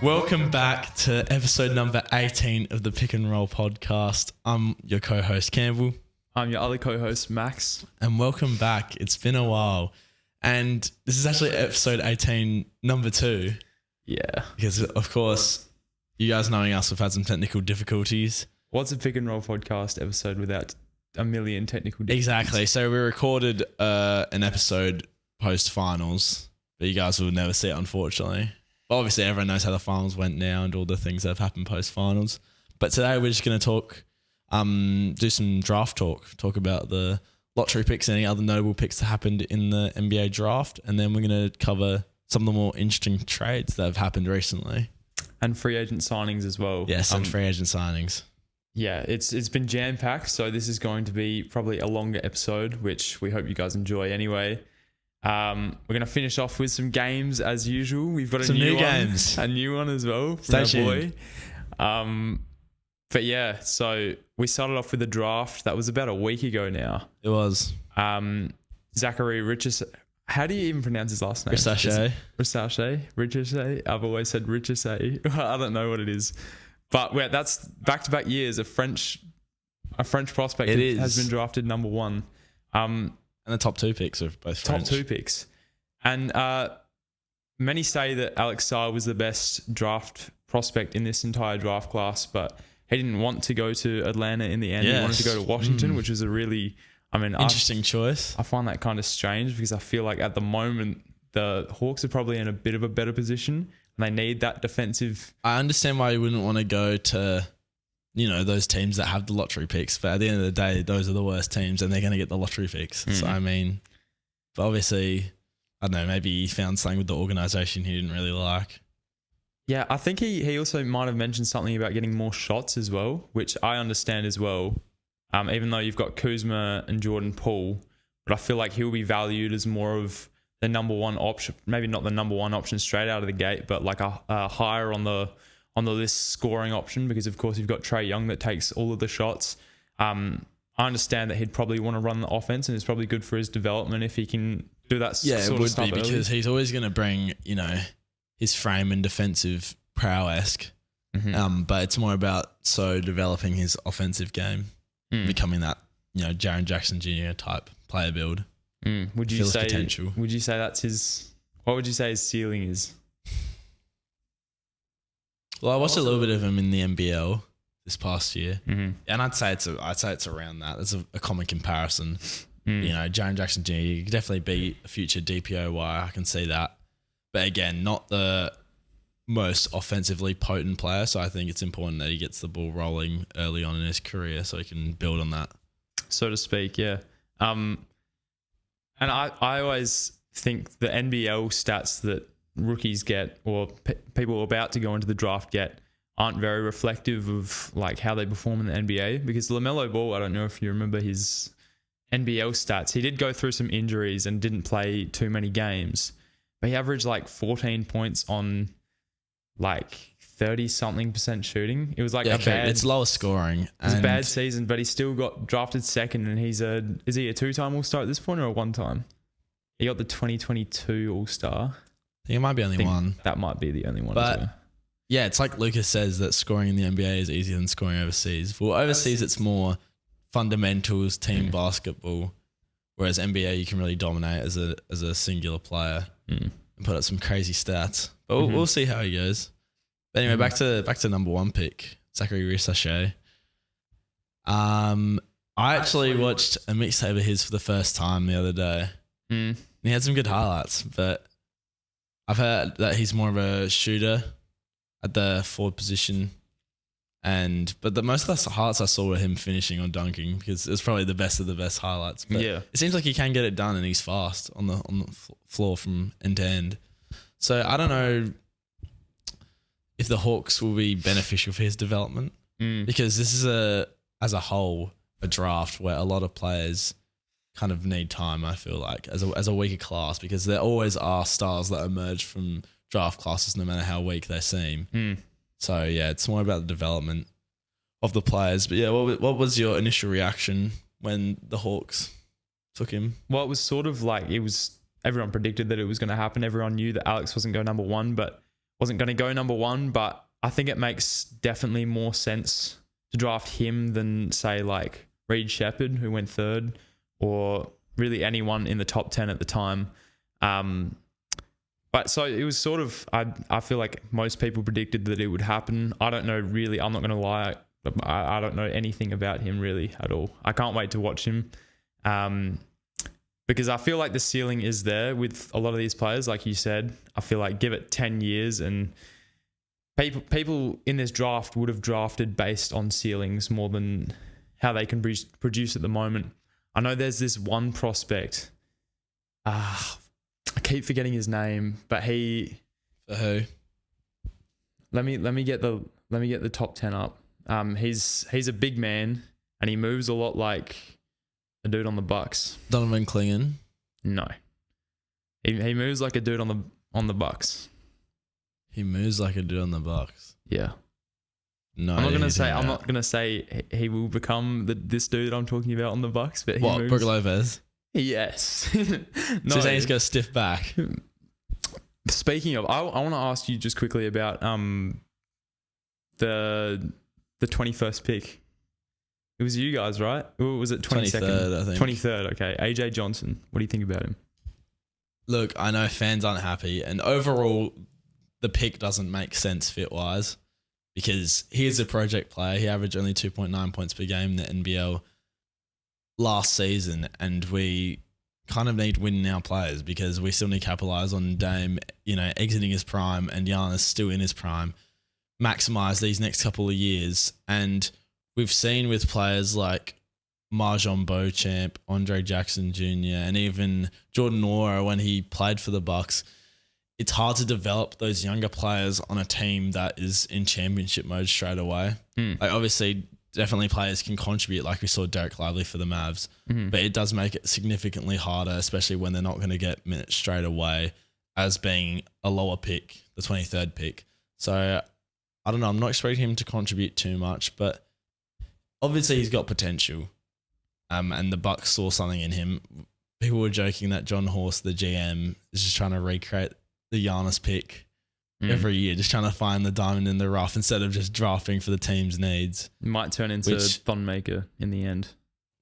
Welcome back to episode number 18 of the Pick and Roll podcast. I'm your co-host Campbell. I'm your other co-host Max. And welcome back. It's been a while. And this is actually episode 18, number 2. Yeah. Because, of course, you guys knowing us, we've had some technical difficulties. What's a Pick and Roll podcast episode without a million technical difficulties? Exactly. So we recorded an episode post-finals, but you guys will never see it, unfortunately. But obviously, everyone knows how the finals went now and all the things that have happened post-finals. But today we're just going to talk, do some draft talk about the lottery picks and any other notable picks that happened in the NBA draft. And then we're going to cover some of the more interesting trades that have happened recently. And free agent signings as well. Yes, and free agent signings. Yeah, it's been jam-packed, so this is going to be probably a longer episode, which we hope you guys enjoy anyway. We're going to finish off with some games as usual. We've got some new games. A new one as well from our boy. But yeah, so we started off with the draft. That was about a week ago now. It was. Zachary Richardson. How do you even pronounce his last name? Richardson. I've always said Richardson. I don't know what it is. But that's back-to-back years. A French prospect has been drafted number 1. And the top 2 picks are both French. Top 2 picks. And many say that Alex Sarr was the best draft prospect in this entire draft class, but he didn't want to go to Atlanta in the end. Yes. He wanted to go to Washington, which was a really, interesting choice. I find that kind of strange because I feel like at the moment the Hawks are probably in a bit of a better position and they need that defensive. I understand why you wouldn't want to go to, those teams that have the lottery picks, but at the end of the day, those are the worst teams and they're going to get the lottery picks. So, but obviously, I don't know, maybe he found something with the organization he didn't really like. Yeah, I think he also might have mentioned something about getting more shots as well, which I understand as well. Even though you've got Kuzma and Jordan Poole, but I feel like he'll be valued as more of the number 1 option, maybe not the number 1 option straight out of the gate, but like a higher on the list scoring option, because of course you've got Trae Young that takes all of the shots. I understand that he'd probably want to run the offense and it's probably good for his development if he can do that sort of stuff. Yeah, it would be because he's always going to bring, his frame and defensive prowess. But it's more about developing his offensive game, becoming that, Jaren Jackson Jr. type player build. Would you say potential? Would you say that's what would you say his ceiling is? Well, I watched a little bit of him in the NBL this past year, and I'd say it's around that. That's a common comparison. Jaren Jackson Jr. You could definitely be a future DPOY. I can see that, but again, not the most offensively potent player. So I think it's important that he gets the ball rolling early on in his career, so he can build on that, so to speak. Yeah. And I always think the NBL stats that rookies get or people about to go into the draft get aren't very reflective of like how they perform in the NBA, because LaMelo Ball, I don't know if you remember his NBL stats. He did go through some injuries and didn't play too many games, but he averaged like 14 points on like 30-something% shooting. It was like it's lower scoring. It's a bad season, but he still got drafted second, and is he a 2-time All-Star at this point or a 1-time? He got the 2022 All-Star. I think it might be only one. That might be the only one. But yeah, it's like Lucas says that scoring in the NBA is easier than scoring overseas. Well, overseas it's more fundamentals, team basketball, whereas NBA you can really dominate as a singular player and put up some crazy stats. But we'll see how he goes. But anyway, back to number 1 pick, Zachary Richardson. I actually watched a mixtape of his for the first time the other day. And he had some good highlights, but I've heard that he's more of a shooter at the forward position, but most of the highlights I saw were him finishing on dunking, because it's probably the best of the best highlights. But it seems like he can get it done, and he's fast on the floor from end to end. So I don't know if the Hawks will be beneficial for his development, because this is as a whole a draft where a lot of players kind of need time, I feel like, as a weaker class, because there always are stars that emerge from draft classes no matter how weak they seem. So yeah, it's more about the development of the players. But yeah, what was your initial reaction when the Hawks took him? Well, it was sort of like everyone predicted that it was going to happen. Everyone knew that Alex wasn't going number 1, but wasn't going to go number one, but I think it makes definitely more sense to draft him than say like Reed Shepherd, who went third, or really anyone in the top 10 at the time. But so it was sort of, I feel like most people predicted that it would happen. I don't know really, I'm not going to lie. I don't know anything about him really at all. I can't wait to watch him. Because I feel like the ceiling is there with a lot of these players. Like you said, I feel like give it 10 years and people in this draft would have drafted based on ceilings more than how they can produce at the moment. I know there's this one prospect. I keep forgetting his name, but he. For who? Let me get the top 10 up. He's a big man and he moves a lot like a dude on the Bucks. Donovan Clingan? No. He moves like a dude on the Bucks. He moves like a dude on the Bucks. Yeah. No. I'm not gonna say he will become this dude I'm talking about on the Bucks, but he moves. Brook Lopez? Yes. No. So you're saying he's got a stiff back. Speaking of, I want to ask you just quickly about the 21st pick. It was you guys, right? Or was it 22nd? 23rd, I think. 23rd, okay. AJ Johnson. What do you think about him? Look, I know fans aren't happy, and overall, the pick doesn't make sense fit-wise because he is a project player. He averaged only 2.9 points per game in the NBL last season, and we kind of need win now players because we still need to capitalize on Dame, exiting his prime and Giannis still in his prime, maximize these next couple of years. And we've seen with players like Marjon Beauchamp, Andre Jackson Jr., and even Jordan Nwora when he played for the Bucks, it's hard to develop those younger players on a team that is in championship mode straight away. Like obviously, definitely players can contribute, like we saw Derek Lively for the Mavs, but it does make it significantly harder, especially when they're not going to get minutes straight away as being a lower pick, the 23rd pick. So I don't know. I'm not expecting him to contribute too much, but obviously he's got potential. And the Bucks saw something in him. People were joking that John Horst, the GM, is just trying to recreate the Giannis pick every year, just trying to find the diamond in the rough instead of just drafting for the team's needs. It might turn into Thonmaker in the end.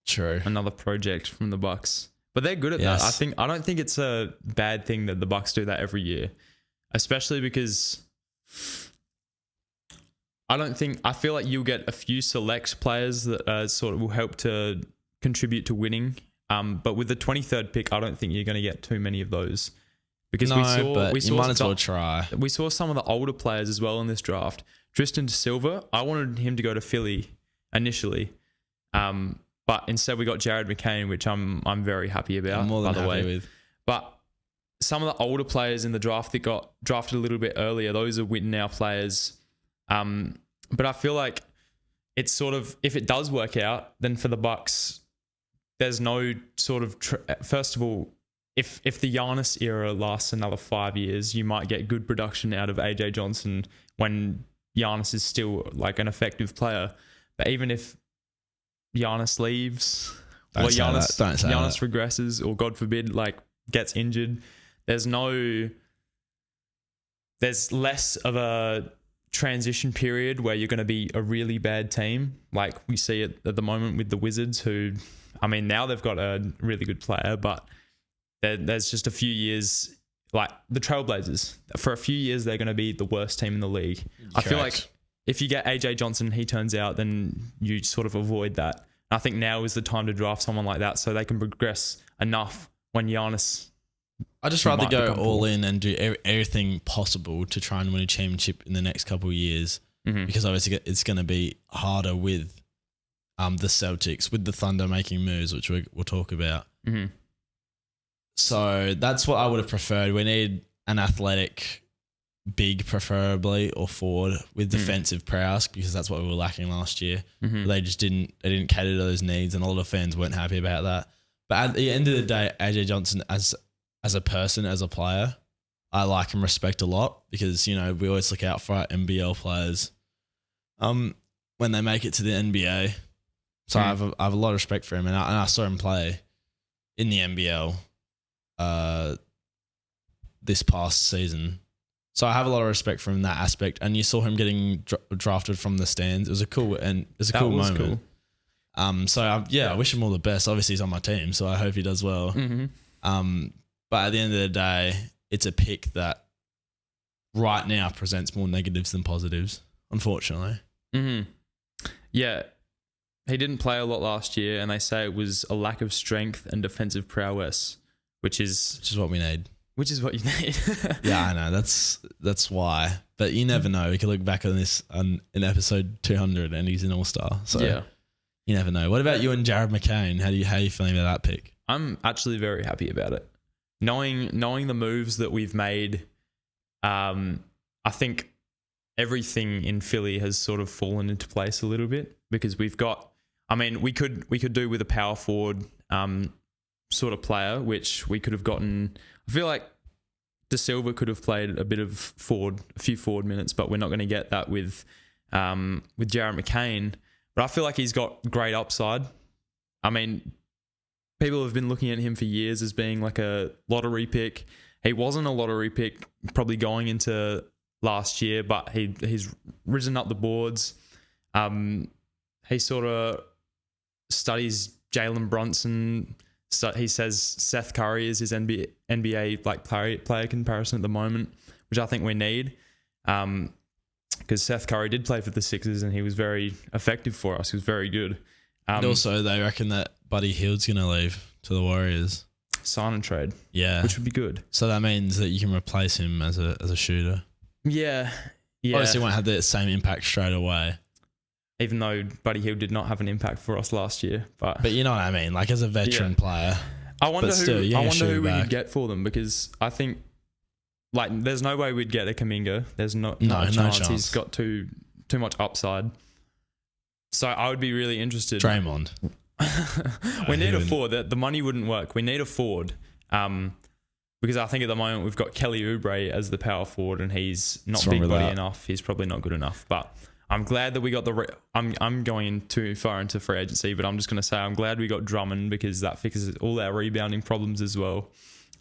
True. Another project from the Bucks. But they're good at that. I don't think it's a bad thing that the Bucks do that every year. Especially because I feel like you'll get a few select players that sort of will help to contribute to winning. But with the 23rd pick, I don't think you're going to get too many of those. Because you might as well try. We saw some of the older players as well in this draft. Tristan Da Silva, I wanted him to go to Philly initially. But instead we got Jared McCain, which I'm very happy about, I'm more than by the happy way. with. But some of the older players in the draft that got drafted a little bit earlier, those are win now players. But I feel like it's sort of, if it does work out, then for the Bucks, there's no sort of, first of all, if the Giannis era lasts another 5 years, you might get good production out of AJ Johnson when Giannis is still like an effective player. But even if Giannis leaves Giannis regresses or God forbid like gets injured, there's less of a transition period where you're going to be a really bad team like we see it at the moment with the Wizards, who, I mean, now they've got a really good player, but there's just a few years, like the Trailblazers, for a few years they're going to be the worst team in the league. Correct. I feel like if you get AJ Johnson and he turns out, then you sort of avoid that. And I think now is the time to draft someone like that so they can progress enough when Giannis. I'd just rather go all in and do everything possible to try and win a championship in the next couple of years, because obviously it's going to be harder with the Celtics, with the Thunder making moves, which we'll talk about. So that's what I would have preferred. We need an athletic big, preferably, or forward with defensive prowess, because that's what we were lacking last year. They just didn't cater to those needs, and a lot of fans weren't happy about that. But at the end of the day, AJ Johnson as a person, as a player, I like and respect a lot, because we always look out for our NBL players when they make it to the NBA. So I have a lot of respect for him, and I saw him play in the NBL this past season, So I have a lot of respect for him in that aspect. And you saw him getting drafted from the stands. It was a cool moment. Cool. I wish him all the best. Obviously, he's on my team, so I hope he does well. Mm-hmm. But at the end of the day, it's a pick that right now presents more negatives than positives, unfortunately. Mm-hmm. Yeah. He didn't play a lot last year, and they say it was a lack of strength and defensive prowess, which is what we need. Which is what you need. Yeah, I know. That's why. But you never know. We could look back on this in episode 200 and he's an all-star. So yeah. You never know. What about you and Jared McCain? How are you feeling about that pick? I'm actually very happy about it. Knowing the moves that we've made, I think everything in Philly has sort of fallen into place a little bit because we could do with a power forward sort of player, which we could have gotten. I feel like De Silva could have played a few forward minutes, but we're not going to get that with Jared McCain. But I feel like he's got great upside. I mean, people have been looking at him for years as being like a lottery pick. He wasn't a lottery pick probably going into last year, but he's risen up the boards. He sort of studies Jalen Brunson. He says Seth Curry is his NBA like player comparison at the moment, which I think we need. Because Seth Curry did play for the Sixers and he was very effective for us. He was very good. And also, they reckon that Buddy Hield's going to leave to the Warriors. Sign and trade. Yeah. Which would be good. So that means that you can replace him as a shooter. Yeah. Obviously, won't have the same impact straight away. Even though Buddy Hield did not have an impact for us last year. But you know what I mean? Like, as a veteran player. I wonder who we back. could get for them because I think like there's no way we'd get a Kuminga. There's no chance. He's got too much upside. So I would be really interested. Draymond. We need a forward. The money wouldn't work. We need a forward. Because I think at the moment we've got Kelly Oubre as the power forward and he's not big body enough. He's probably not good enough. But I'm glad that we got I'm going too far into free agency, but I'm just going to say I'm glad we got Drummond because that fixes all our rebounding problems as well.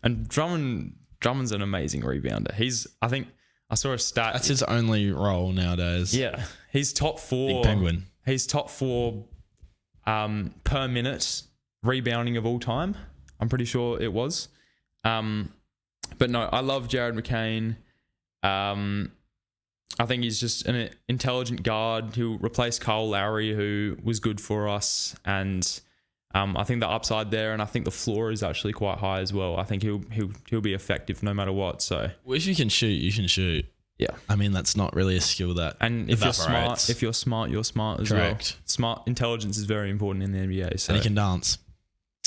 And Drummond's an amazing rebounder. I saw a stat. That's his only role nowadays. Yeah. He's top 4. Big penguin. He's top 4 per minute rebounding of all time. I'm pretty sure it was. But no, I love Jared McCain. I think he's just an intelligent guard who'll replace Kyle Lowry, who was good for us. And I think the upside there, and I think the floor is actually quite high as well. I think he'll be effective no matter what. So, well, if you can shoot, you can shoot. Yeah, I mean that's not really a skill that. And if you're smart, you're smart as Correct. well. Smart intelligence is very important in the NBA. So. And he can dance.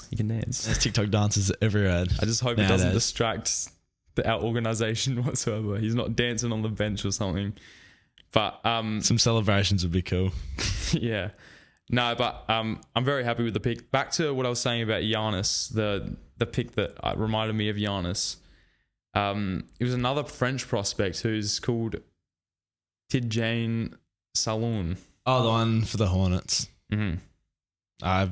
He can dance. There's TikTok dances everywhere. I just hope it doesn't distract our organization whatsoever. He's not dancing on the bench or something. But some celebrations would be cool. Yeah. No, but I'm very happy with the pick. Back to what I was saying about Giannis, the pick that reminded me of Giannis. It was another French prospect who's called Tidjane Salon. Oh, the one for the Hornets. Mm-hmm. I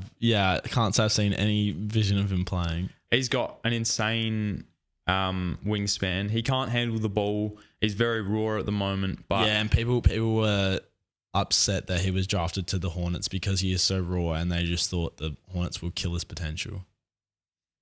can't say I've seen any vision of him playing. He's got an insane wingspan. He can't handle the ball. He's very raw at the moment. But yeah, and people were upset that he was drafted to the Hornets because he is so raw, and they just thought the Hornets will kill his potential.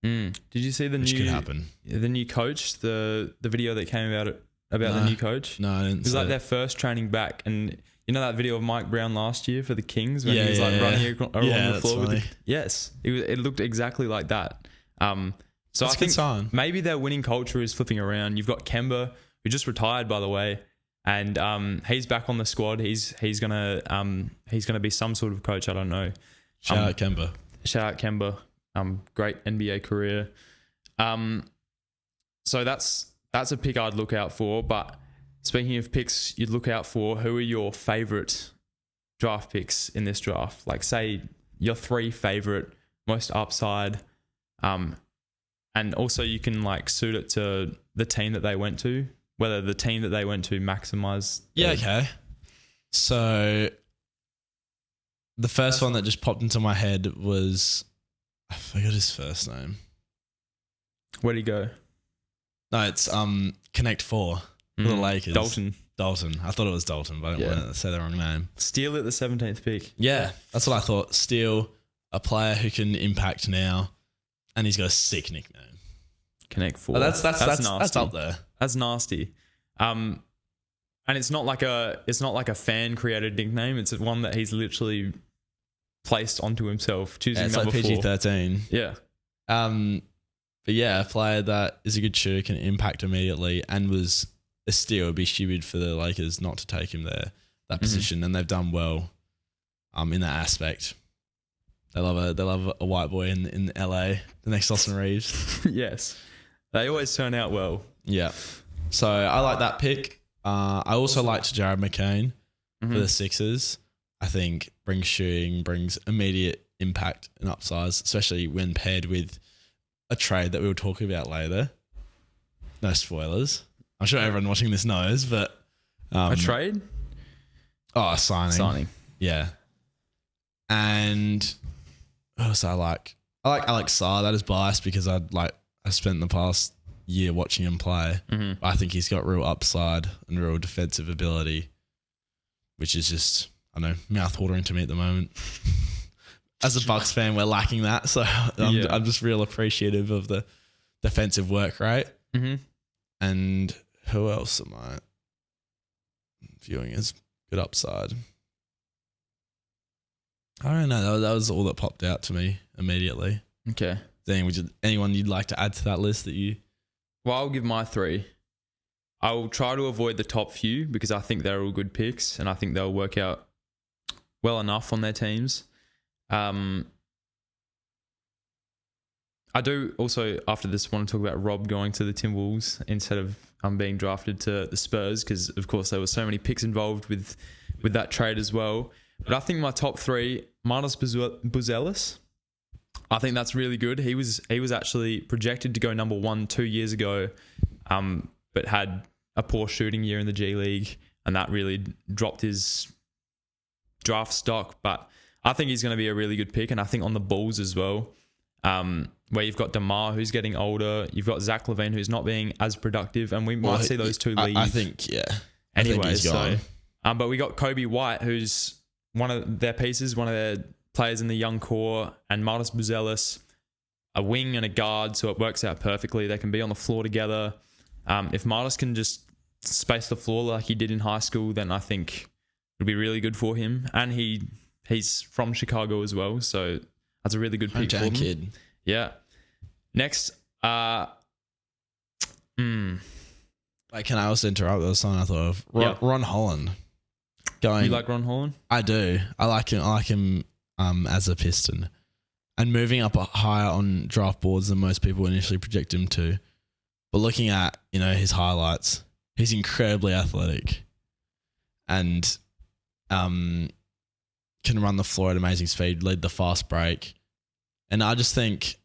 Did you see Which could happen. The new coach, the video that came about the new coach? No, I didn't. It was like their first training back, and you know that video of Mike Brown last year for the Kings when he was running along the floor. Yes, it looked exactly like that. So that's I think maybe their winning culture is flipping around. You've got Kemba, who just retired, by the way, and he's back on the squad. He's gonna be some sort of coach. I don't know. Shout out Kemba. Great NBA career. So that's a pick I'd look out for. But speaking of picks you'd look out for, who are your favorite draft picks in this draft? Like, say your 3 favorite, most upside. And also you can like suit it to the team that they went to, whether the team that they went to maximize. Yeah, okay. So the first one that just popped into my head was, I forgot his first name. Where'd he go? No, it's Connect 4. for the Lakers. Dalton. I thought it was Dalton, but I didn't want to say the wrong name. Steele at the 17th pick. Yeah, that's what I thought. Steele, a player who can impact now, and he's got a sick nickname. Connect Four. Oh, that's nasty. That's up there. That's nasty. And it's not like a fan created nickname. It's one that he's literally placed onto himself, choosing it's number like 4. PG-13. Yeah. But yeah, a player that is a good shooter, can impact immediately, and was a steal. It'd be stupid for the Lakers not to take him there, that position, and they've done well in that aspect. They love a white boy in LA, the next Austin Reeves. Yes. They always turn out well. Yeah. So I like that pick. I also liked Jared McCain for the Sixers. I think brings shooting, brings immediate impact and upsize, especially when paired with a trade that we'll talk about later. No spoilers. I'm sure everyone watching this knows, but a trade? Oh, signing. Yeah. And what else I like? I like Alex Sarr. That is biased because I spent the past year watching him play. I think he's got real upside and real defensive ability, which is just, I don't know, mouth-watering to me at the moment. As a Bucks fan, we're lacking that. So I'm just real appreciative of the defensive work rate. And who else am I viewing as good upside? I don't know. That was all that popped out to me immediately. Okay. Anyone you'd like to add to that list that you... Well, I'll give my 3. I will try to avoid the top few because I think they're all good picks and I think they'll work out well enough on their teams. I do also, after this, want to talk about Rob going to the Timberwolves instead of being drafted to the Spurs because, of course, there were so many picks involved with that trade as well. But I think my top 3, Manas Buzelis, I think that's really good. He was actually projected to go number 1 2 years ago, but had a poor shooting year in the G League, and that really dropped his draft stock. But I think he's going to be a really good pick, and I think on the Bulls as well, where you've got Demar, who's getting older, you've got Zach LaVine, who's not being as productive, and we might see those two leave. I think, yeah. Anyway, I think he's gone. But we got Kobe White, who's one of their pieces, one of their players in the young core, and Manas Buzelis, a wing and a guard, so it works out perfectly. They can be on the floor together. If Manas can just space the floor like he did in high school, then I think it'll be really good for him. And he's from Chicago as well, so that's a really good pick for him. Kid. Yeah. Next, Like, can I also interrupt? There was something I thought of. Ron Holland. You like Ron Holland? I do. I like him as a Piston. And moving up higher on draft boards than most people initially project him to. But looking at, his highlights, he's incredibly athletic. And can run the floor at amazing speed, lead the fast break. And I just think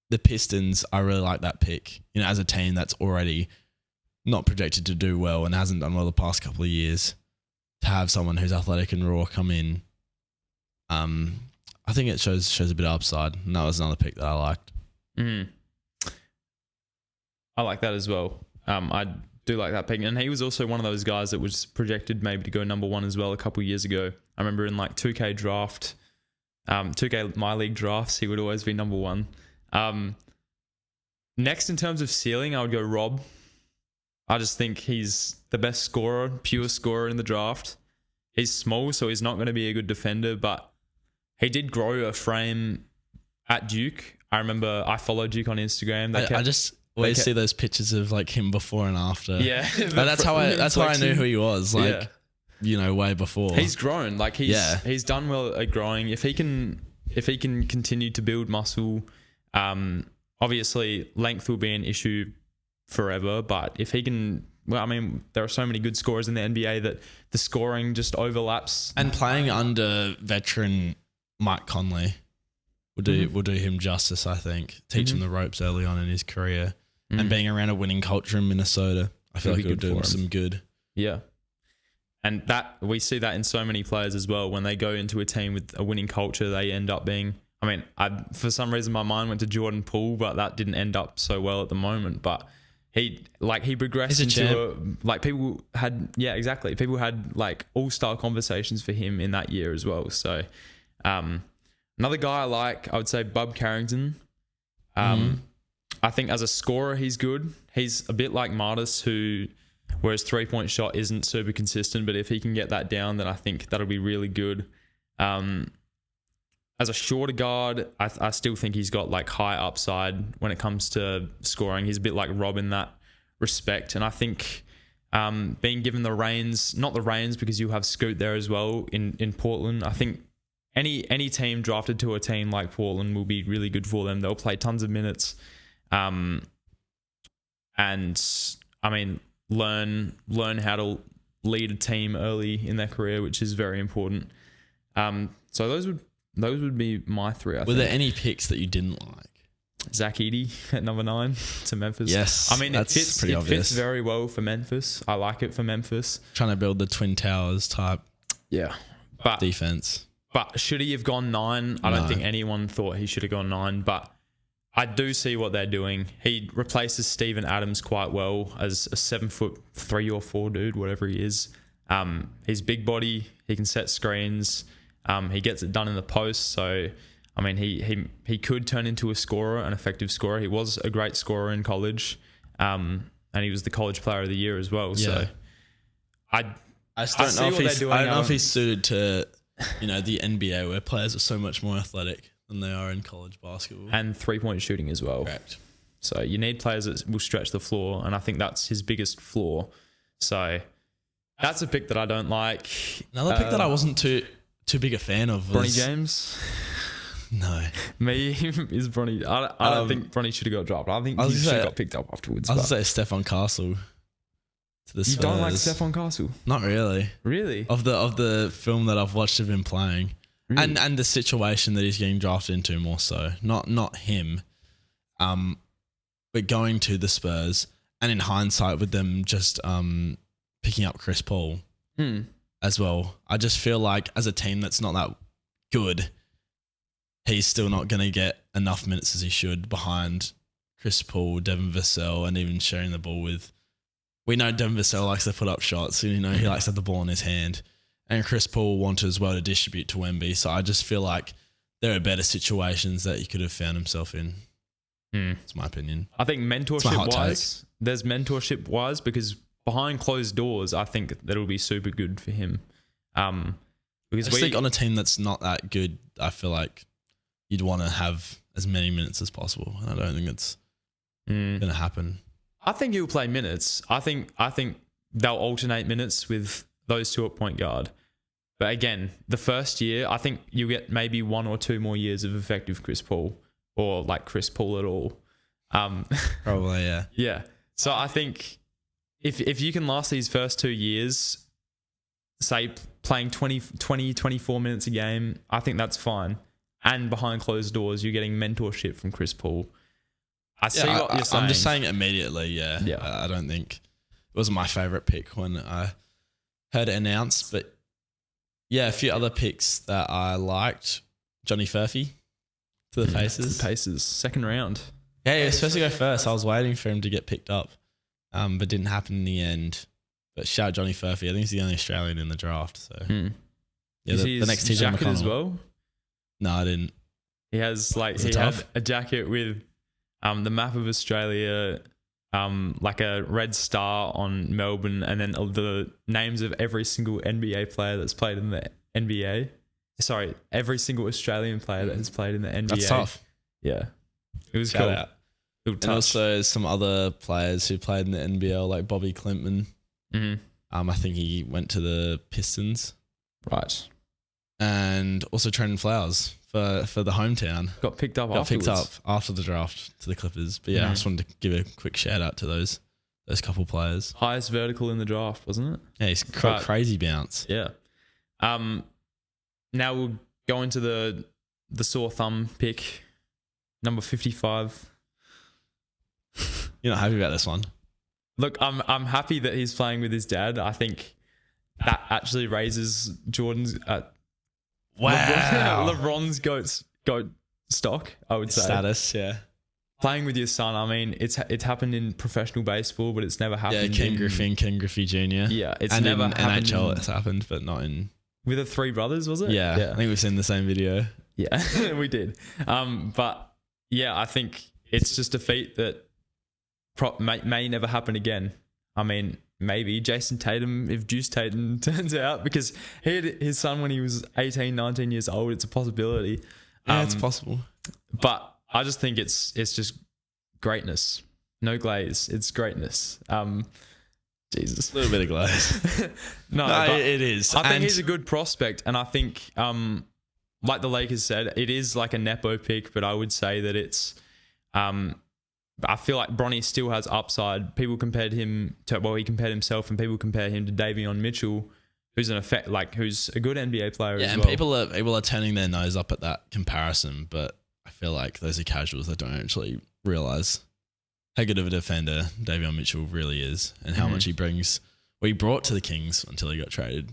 the Pistons, I really like that pick. As a team that's already not projected to do well and hasn't done well the past couple of years, to have someone who's athletic and raw come in, I think it shows a bit of upside. And that was another pick that I liked. I like that as well. I do like that pick. And he was also one of those guys that was projected maybe to go number 1 as well a couple of years ago. I remember in like 2K draft, 2K My League drafts, he would always be number 1. Next, in terms of ceiling, I would go Rob. I just think he's the best scorer, pure scorer in the draft. He's small, so he's not going to be a good defender, but he did grow a frame at Duke. I remember I followed Duke on Instagram. I just always see those pictures of like him before and after. Yeah. That's how I knew who he was. Way before. He's grown. Like he's done well at growing. If he can continue to build muscle, obviously length will be an issue forever, but if he can, there are so many good scorers in the NBA that the scoring just overlaps. And playing under veteran Mike Conley will do him justice, I think. Teach him the ropes early on in his career. And being around a winning culture in Minnesota, I feel like it would do him some good. Yeah. And that we see that in so many players as well. When they go into a team with a winning culture, they end up being... for some reason, my mind went to Jordan Poole, but that didn't end up so well at the moment. But he progressed He's a into people had people had like all-star conversations for him in that year as well. So another guy I would say Bub Carrington. I think as a scorer he's good. He's a bit like Martis, where his 3-point shot isn't super consistent, but if he can get that down, then I think that'll be really good. As a shorter guard, I still think he's got like high upside when it comes to scoring. He's a bit like Rob in that respect. And I think being given the reins, not the reins because you have Scoot there as well in Portland, I think any team drafted to a team like Portland will be really good for them. They'll play tons of minutes. And I mean, learn how to lead a team early in their career, which is very important. So those would be my three. Were there any picks that you didn't like? Zach Edey at number 9 to Memphis. Yes, I mean it fits very well for Memphis. I like it for Memphis. Trying to build the Twin Towers type. Yeah, but defense. But should he have gone 9? I don't think anyone thought he should have gone 9. But I do see what they're doing. He replaces Steven Adams quite well as a 7'3" or 4" dude, whatever he is. He's big body. He can set screens. He gets it done in the post. So, I mean, he could turn into a scorer, an effective scorer. He was a great scorer in college, and he was the college player of the year as well. Yeah. So, I don't know if he's suited to, the NBA where players are so much more athletic than they are in college basketball. And 3-point shooting as well. Correct. So you need players that will stretch the floor, and I think that's his biggest flaw. So that's a pick that I don't like. Another pick that I wasn't too big a fan of was... Bronny James? No. Me is Bronny. I don't think Bronny should have got dropped. I think he should have got picked up afterwards. I was going to say Stephon Castle to the Spurs. You don't like Stephon Castle? Not really. Really? Of the film that I've watched of him playing. Really? And the situation that he's getting drafted into more so. Not him. But going to the Spurs, and in hindsight with them just picking up Chris Paul as well. I just feel like as a team that's not that good, he's still not going to get enough minutes as he should behind Chris Paul, Devin Vassell, and even sharing the ball with... We know Devin Vassell likes to put up shots. He likes to have the ball in his hand. And Chris Paul wanted as well to distribute to Wemby. So I just feel like there are better situations that he could have found himself in. That's my opinion. I think mentorship-wise, there's mentorship-wise because behind closed doors, I think that'll be super good for him. Because I think on a team that's not that good, I feel like you'd want to have as many minutes as possible. And I don't think it's going to happen. I think he'll play minutes. I think they'll alternate minutes with those two at point guard. But again, the first year, I think you'll get maybe 1 or 2 more years of effective Chris Paul or like Chris Paul at all. Probably, yeah. Yeah. So I think if you can last these first 2 years, say playing 24 minutes a game, I think that's fine. And behind closed doors, you're getting mentorship from Chris Paul. I see what you're saying. I'm just saying immediately, yeah. I don't think it wasn't my favorite pick when I heard it announced, but yeah, a few other picks that I liked. Johnny Furphy to the Pacers. To the Pacers, second round. Yeah, he was supposed to go first. I was waiting for him to get picked up, but didn't happen in the end. But shout out Johnny Furphy. I think he's the only Australian in the draft. So yeah, the next TJ jacket McConnell as well. No, I didn't. He has had a jacket with the map of Australia, like a red star on Melbourne, and then the names of every single NBA player that's played in the NBA. Sorry, every single Australian player that has played in the NBA. That's tough. Yeah. It was Shout cool. out. And also some other players who played in the NBL, like Bobby Clintman. I think he went to the Pistons. Right. And also Trendon Flowers for the hometown. Got picked up after the draft to the Clippers. But yeah, I just wanted to give a quick shout out to those couple players. Highest vertical in the draft, wasn't it? Yeah, he's crazy bounce. Yeah. Now we'll go into the sore thumb pick, number 55. You're not happy about this one? Look, I'm happy that he's playing with his dad. I think that actually raises Jordan's LeBron's GOAT stock, I would say. Status, yeah. playing with your son. I mean, it's happened in professional baseball, but it's never happened. Yeah, Ken Griffey Jr. Yeah, it's and never in happened. NHL it's happened, but not in. With the three brothers, was it? Yeah, I think we've seen the same video. Yeah, we did. But yeah, I think it's just a feat that may never happen again. I mean, maybe Jason Tatum, if Juice Tatum turns out, because he had his son when he was 18, 19 years old, it's a possibility. Yeah, it's possible. But I just think it's just greatness. No glaze. It's greatness. Jesus. A little bit of glaze. no, it is. I think he's a good prospect, and I think, like the Lakers said, it is like a nepo pick, but I would say that it's... I feel like Bronny still has upside. People compared him to... Well, he compared himself, and people compare him to Davion Mitchell, who's who's a good NBA player as well. Yeah, and people are turning their nose up at that comparison, but I feel like those are casuals that don't actually realise how good of a defender Davion Mitchell really is and how much he brings. Well, he brought to the Kings until he got traded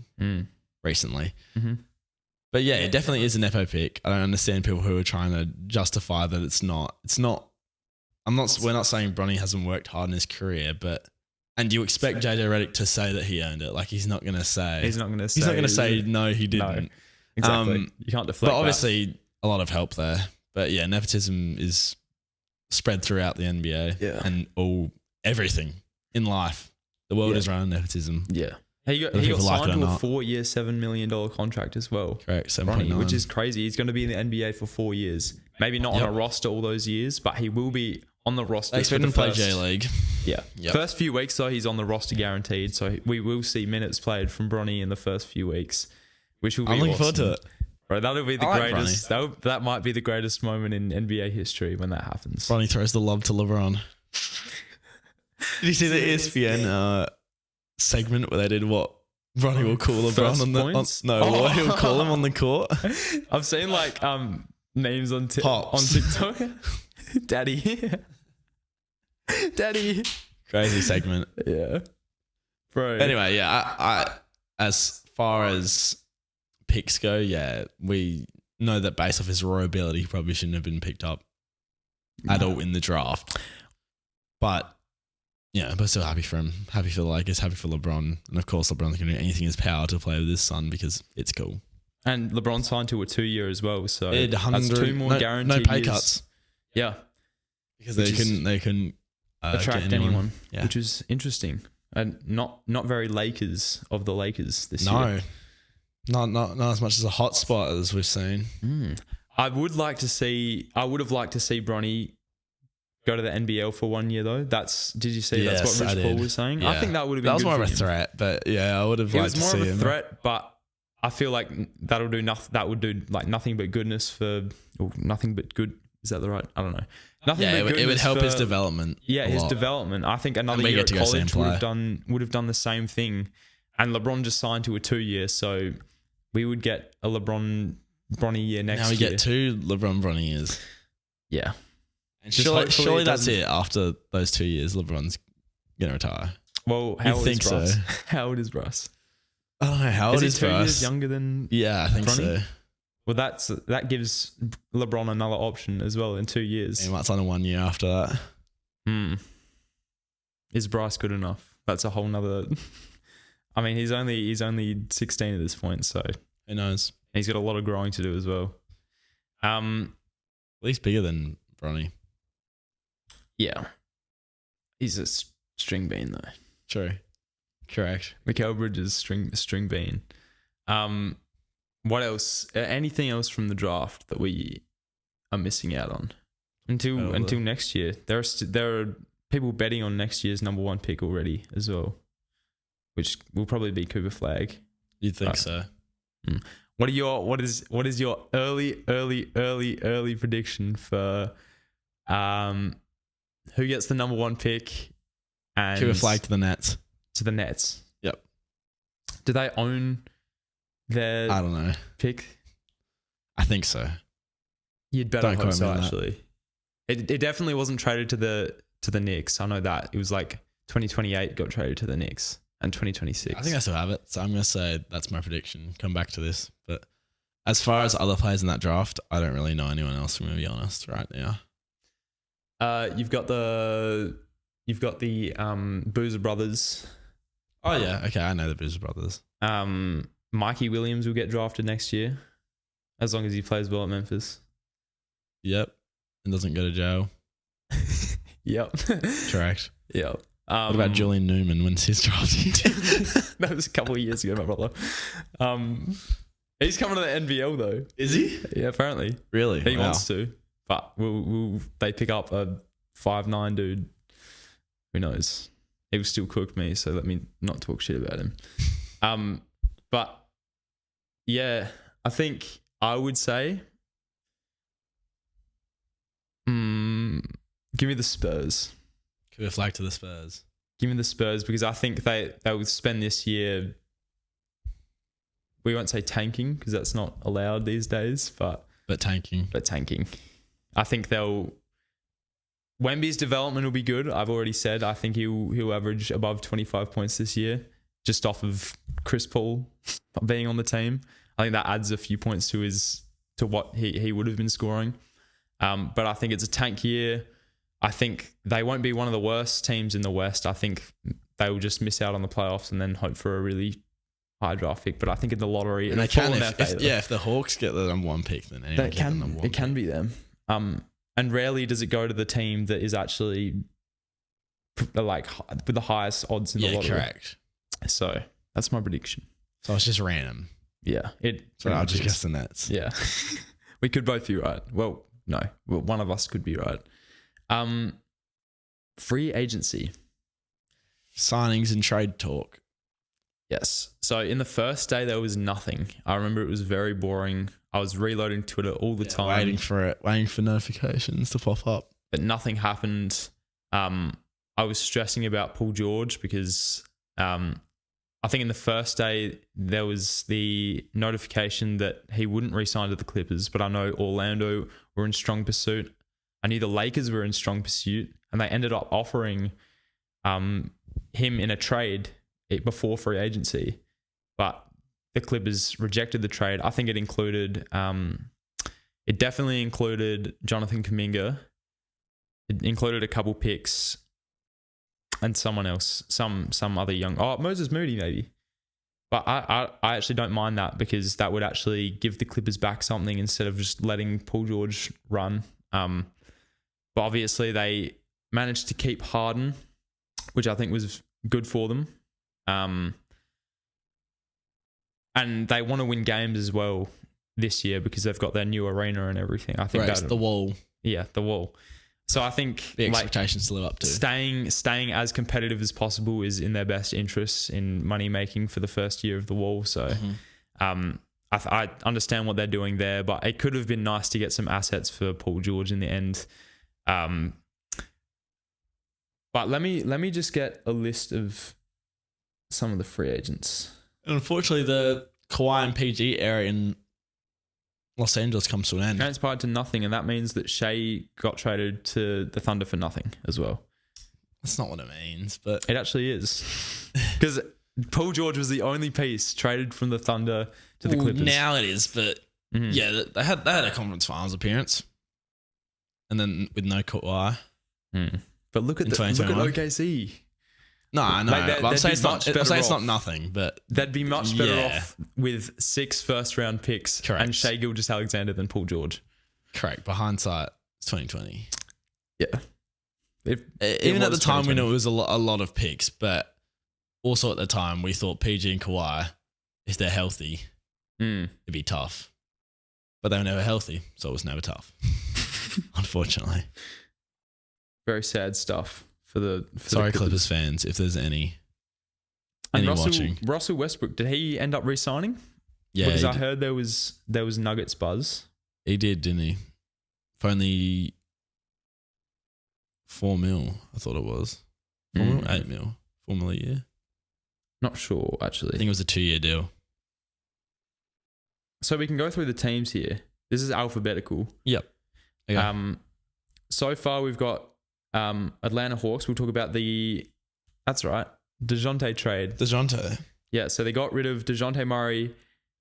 recently. Mm-hmm. But yeah, it definitely is a nepo pick. I don't understand people who are trying to justify that it's not. It's not. We're not saying Bronny hasn't worked hard in his career, and you expect JJ Redick to say that he earned it. Like he's not going to say. He's not going to say no, he didn't. No, exactly. You can't deflect. But obviously, a lot of help there. But yeah, nepotism is spread throughout the NBA and everything in life. The world is run on nepotism. Yeah. He got signed to a 4-year, $7 million contract as well. Correct, 7.9. Which is crazy. He's going to be in the NBA for 4 years. Maybe not on a roster all those years, but he will be on the roster. They expect him to play J-League. Yeah. Yep. First few weeks, though, he's on the roster guaranteed. So we will see minutes played from Bronny in the first few weeks, which will be I'm looking forward to it. Right, that'll be the greatest. That might be the greatest moment in NBA history when that happens. Bronny throws the lob to LeBron. Did you see the ESPN segment where they did what Bronny will call LeBron what he'll call him on the court? I've seen like memes on TikTok. Daddy. Crazy segment. Yeah, bro. Anyway, yeah, I as far as picks go, yeah, we know that based off his raw ability, he probably shouldn't have been picked up at all in the draft. But yeah, but still happy for him. Happy for the Lakers, happy for LeBron. And of course, LeBron's going to do anything in his power to play with his son because it's cool. And LeBron signed to a 2-year as well. So that's 2 more guaranteed no pay cuts. Yeah. Because they couldn't attract anyone, which is interesting. And not very Lakers of the Lakers this year. No, not as much as a hot spot as we've seen. I would have liked to see Bronny go to the NBL for 1 year though. Did you see that's what Rich Paul was saying? Yeah. I think that would have been. That was good more of a him. threat, but yeah, I would have liked to see him. It was more of a threat, but I feel like that'll do nothing. That would do like nothing but goodness nothing but good. Is that the right? I don't know. Nothing but goodness. It would help his development. Yeah, his development. I think another year at college would have done the same thing. And LeBron just signed to a 2-year, so we would get a Bronny year next year. Now we get 2 Bronny years. Yeah. And surely that's it. After those 2 years, LeBron's going to retire. Well, how old is Russ? How old is Russ? I don't know. How old is 2 Russ? years younger than Yeah, I think Bronny? so. Well, that gives LeBron another option as well in 2 years. He might sign a 1 year after that. Is Bryce good enough? That's a whole nother... I mean, he's only 16 at this point, so... Who knows? He's got a lot of growing to do as well. At least bigger than Bronny. Yeah. He's a string bean, though. True. Correct. Mikal Bridges, string bean. What else? Anything else from the draft that we are missing out on? Until next year. There are people betting on next year's number 1 pick already as well, which will probably be Cooper Flag. You'd think so. What is your early prediction for who gets the number 1 pick and Cooper Flag to the Nets? To the Nets. Yep. Do they own their I don't know. pick? I think so. You'd better hope so, actually. It definitely wasn't traded to the Knicks. I know that. It was like 2028 got traded to the Knicks. And 2026. I think I still have it. So I'm going to say that's my prediction. Come back to this. But as far as other players in that draft, I don't really know anyone else, I'm going to be honest, right now. You've got the Boozer brothers. Oh yeah, okay, I know the Boozer brothers. Mikey Williams will get drafted next year, as long as he plays well at Memphis. Yep, and doesn't go to jail. Yep. Correct. Yep. What about Julian Newman? When's his drafting? That was a couple of years ago, my brother. He's coming to the NBL though. Is he? Yeah, apparently. Really? He wants to, but will they pick up a 5'9" dude? Who knows? He will still cook me, so let me not talk shit about him. But yeah, I think I would say, give me the Spurs. Give a flag to the Spurs. Give me the Spurs because I think they would spend this year. We won't say tanking because that's not allowed these days, but tanking. I think Wemby's development will be good. I've already said I think he'll average above 25 points this year, just off of Chris Paul being on the team. I think that adds a few points to what he would have been scoring. But I think it's a tank year. I think they won't be one of the worst teams in the West. I think they will just miss out on the playoffs and then hope for a really high draft pick. But I think in the lottery, and they can if the Hawks get the number one pick, then it can be them. And rarely does it go to the team that is actually like with the highest odds in the lottery. Correct. So that's my prediction. So it's just random. Yeah, So I'll just guess the Nets. Yeah, we could both be right. Well, no, one of us could be right. Free agency, signings and trade talk. Yes. So in the first day there was nothing. I remember it was very boring. I was reloading Twitter all the time, waiting for notifications to pop up, but nothing happened. I was stressing about Paul George because I think in the first day there was the notification that he wouldn't re-sign to the Clippers, but I know Orlando were in strong pursuit. I knew the Lakers were in strong pursuit, and they ended up offering him in a trade before free agency, but the Clippers rejected the trade. I think it definitely included Jonathan Kuminga. It included a couple picks and someone else, some other young. Oh, Moses Moody maybe. But I actually don't mind that because that would actually give the Clippers back something instead of just letting Paul George run. But obviously they managed to keep Harden, which I think was good for them. And they want to win games as well this year because they've got their new arena and everything. I think that's the wall. Yeah, the wall. So I think the expectations to live up to. Staying as competitive as possible is in their best interests in money making for the first year of the wall. So I understand what they're doing there, but it could have been nice to get some assets for Paul George in the end. But let me just get a list of some of the free agents. Unfortunately, the Kawhi and PG era in Los Angeles comes to an end. Transpired to nothing, and that means that Shea got traded to the Thunder for nothing as well. That's not what it means, but it actually is. Because Paul George was the only piece traded from the Thunder to the Clippers. Now it is, but yeah, they had a conference finals appearance, and then with no Kawhi. But look at OKC. No, I know. I'm saying it's not nothing, but they'd be much better off with 6 first-round picks and Shai Gilgeous-Alexander than Paul George. Correct. But hindsight, it's 2020. Yeah. Even at the time, we knew it was a lot of picks, but also at the time, we thought PG and Kawhi, if they're healthy, it'd be tough. But they were never healthy, so it was never tough. Unfortunately. Very sad stuff. Sorry, Clippers fans, if there's any watching. Russell Westbrook, did he end up re-signing? Yeah, because I heard there was Nuggets buzz. He did, didn't he? For only $4 million, I thought it was. $4 million, $8 million, $4 million a year. Not sure actually. I think it was a 2-year deal. So we can go through the teams here. This is alphabetical. Yep. Okay. So far we've got Atlanta Hawks. We'll talk about that's right, DeJounte trade. DeJounte. Yeah, so they got rid of DeJounte Murray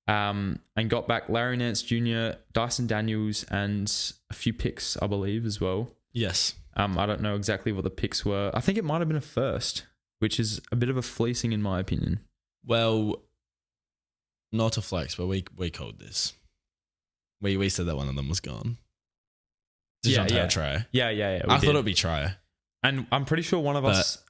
and got back Larry Nance Jr., Dyson Daniels, and a few picks, I believe, as well. Yes. I don't know exactly what the picks were. I think it might have been a first, which is a bit of a fleecing in my opinion. Well, not a flex, but we called this. We said that one of them was gone. DeJounte Trae. Yeah. I thought it would be Trae. And I'm pretty sure one of us,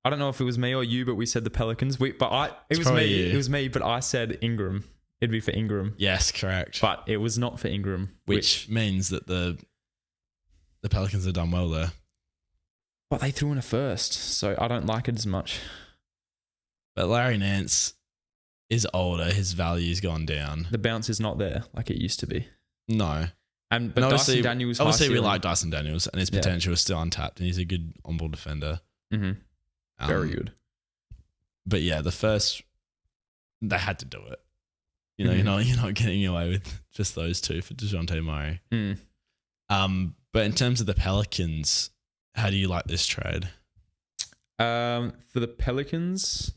I don't know if it was me or you, but we said the Pelicans. It was me. You. It was me, but I said Ingram. It'd be for Ingram. Yes, correct. But it was not for Ingram. Which means that the Pelicans have done well there. But they threw in a first, so I don't like it as much. But Larry Nance is older. His value's gone down. The bounce is not there like it used to be. No. But Dyson Daniels... Obviously, we like Dyson Daniels, and his potential is still untapped, and he's a good on-ball defender. Mm-hmm. Very good. But yeah, the first... They had to do it. You know, you're not getting away with just those two for DeJounte Murray. But in terms of the Pelicans, how do you like this trade? For the Pelicans,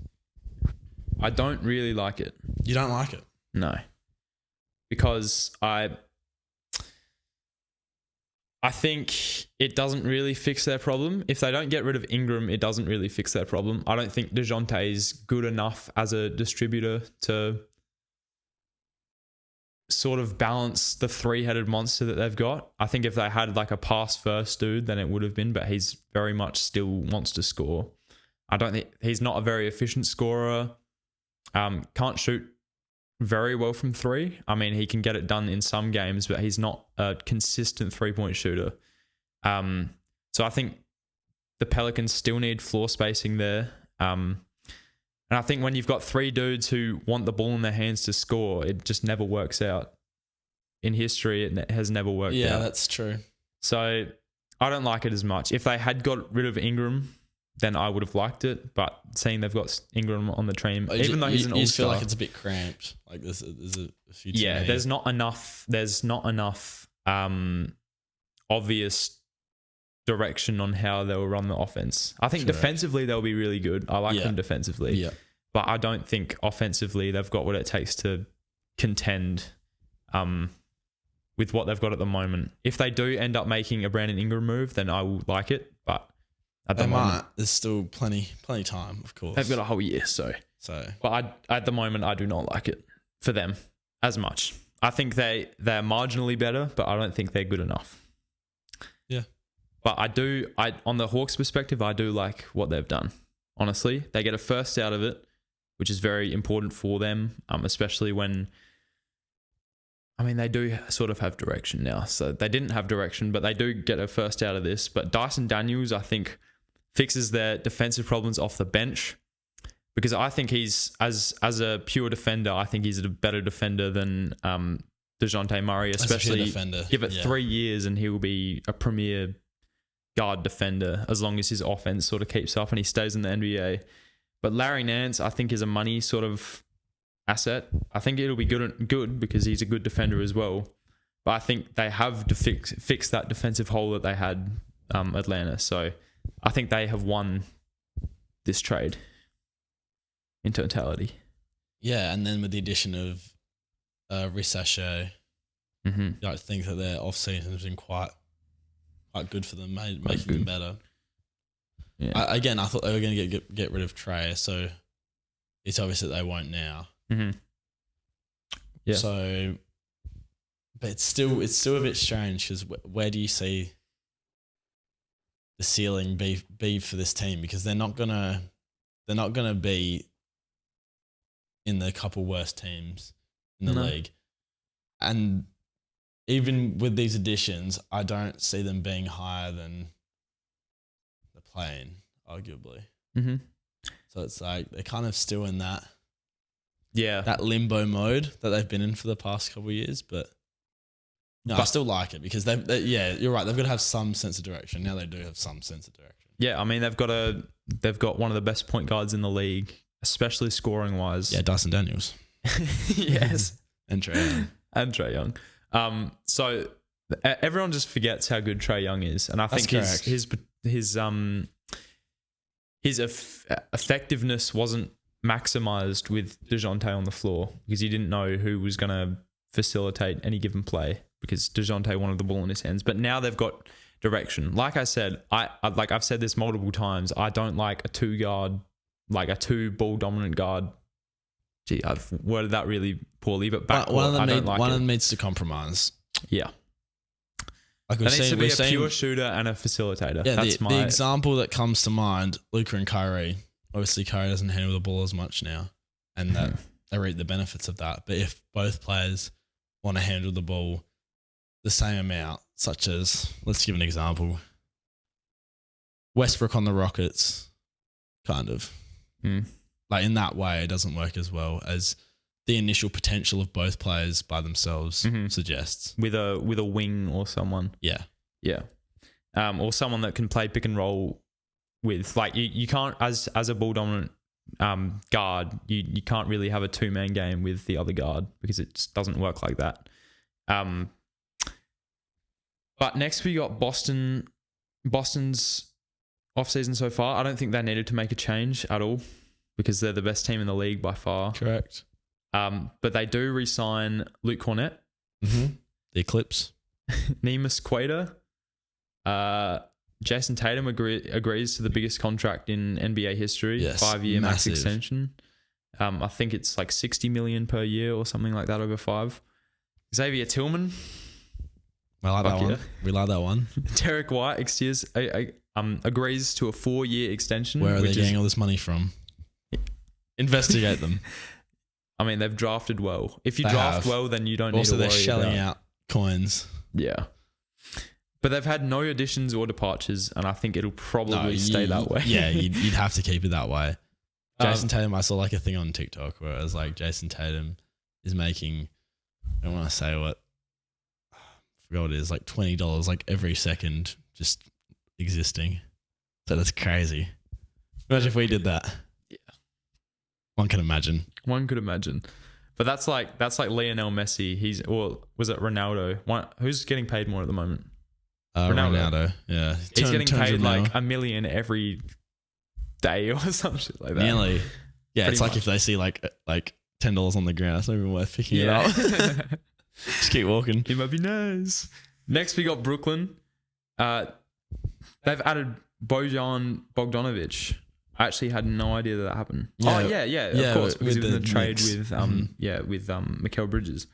I don't really like it. You don't like it? No. Because I think it doesn't really fix their problem. If they don't get rid of Ingram, it doesn't really fix their problem. I don't think DeJounte is good enough as a distributor to sort of balance the three-headed monster that they've got. I think if they had like a pass-first dude, then it would have been, but he's very much still wants to score. I don't think he's not a very efficient scorer. Can't shoot very well from three. I mean, he can get it done in some games, but he's not a consistent three-point shooter. So I think the Pelicans still need floor spacing there. And I think when you've got three dudes who want the ball in their hands to score, it just never works out. In history, it has never worked out. Yeah, that's true. So I don't like it as much. If they had got rid of Ingram, then I would have liked it. But seeing they've got Ingram on the team, even though he's an all-star, you just feel like it's a bit cramped. Like there's a few. Yeah, there's not enough. There's not enough obvious direction on how they'll run the offense. I think defensively they'll be really good. I like them defensively. Yeah. But I don't think offensively they've got what it takes to contend with what they've got at the moment. If they do end up making a Brandon Ingram move, then I will like it. But at the moment, there's still plenty time, of course. They've got a whole year, so. But at the moment, I do not like it for them as much. I think they're marginally better, but I don't think they're good enough. Yeah. But on the Hawks' perspective, I do like what they've done. Honestly, they get a first out of it, which is very important for them, especially when, I mean, they do sort of have direction now. So they didn't have direction, but they do get a first out of this. But Dyson Daniels, I think, fixes their defensive problems off the bench, because I think he's, as a pure defender, I think he's a better defender than DeJounte Murray, especially give it 3 years and he will be a premier guard defender as long as his offense sort of keeps up and he stays in the NBA. But Larry Nance, I think, is a money sort of asset. I think it'll be good because he's a good defender as well. But I think they have to fix that defensive hole that they had, Atlanta. So I think they have won this trade in totality. Yeah, and then with the addition of Rissachet, I think that their off-season has been quite good for them, making them better. Yeah. I thought they were going to get rid of Trae, so it's obvious that they won't now. Yeah. So, but it's still a bit strange, because where do you see the ceiling be for this team? Because they're not gonna be in the couple worst teams in the league, and even with these additions, I don't see them being higher than the play-in, arguably. So it's like they're kind of still in that limbo mode that they've been in for the past couple of years. But I still like it, because you're right. They've got to have some sense of direction. Now they do have some sense of direction. Yeah, I mean, they've got one of the best point guards in the league, especially scoring wise. Yeah, Dyson Daniels. Yes, and Trae Young. So everyone just forgets how good Trae Young is, and I think his effectiveness wasn't maximized with DeJounte on the floor, because he didn't know who was going to facilitate any given play, because DeJounte wanted the ball in his hands. But now direction. Like I said, I've said this multiple times. I don't like a 2-guard, like a 2 ball dominant guard. Gee, I've worded that really poorly, but one of one them needs to compromise. Yeah. Like there needs to be a pure shooter and a facilitator. Yeah, the example that comes to mind, Luka and Kyrie. Obviously, Kyrie doesn't handle the ball as much now, and that they reap the benefits of that. But if both players want to handle the ball the same amount, such as, let's give an example, Westbrook on the Rockets, kind of. Like in that way, it doesn't work as well as the initial potential of both players by themselves suggests. With a wing or someone. Yeah. Yeah. Or someone that can play pick and roll with, like, you can't, as a ball dominant guard, you can't really have a 2-man game with the other guard because it just doesn't work like that. But next we got Boston's offseason so far. I don't think they needed to make a change at all because they're the best team in the league by far. Correct. But they do re-sign Luke Cornett. The Eclipse. Neemias Queta. Jason Tatum agrees to the biggest contract in NBA history. Yes, 5-year max massive. extension. I think it's like $60 million per year or something like that over 5. Xavier Tillman. I like that one. Yeah. We like that one. Derek White agrees to a 4-year extension. Where are they getting all this money from? Investigate them. I mean, they've drafted well. If you draft well, then you don't need to worry about. Also, they're shelling out coins. Yeah. But they've had no additions or departures, and I think it'll probably stay that way. Yeah, you'd have to keep it that way. Jason Tatum, I saw like a thing on TikTok where it was like Jason Tatum is making, I don't want to say what, I forgot what it is, like $20 like every second just existing. So that's crazy. Imagine if we did that. Yeah. One can imagine. But that's like Lionel Messi. Or was it Ronaldo? Who's getting paid more at the moment? Ronaldo. Yeah. He's getting paid like $1 million every day or some shit like that. Nearly. Yeah, Pretty it's like much. if they see like $10 on the ground, it's not even worth picking it up. Just keep walking. It might be nice. Next we got Brooklyn. They've added Bojan Bogdanovic. I actually had no idea that happened. Yeah. Of course, because he was in the trade Knicks. with Mikal Bridges.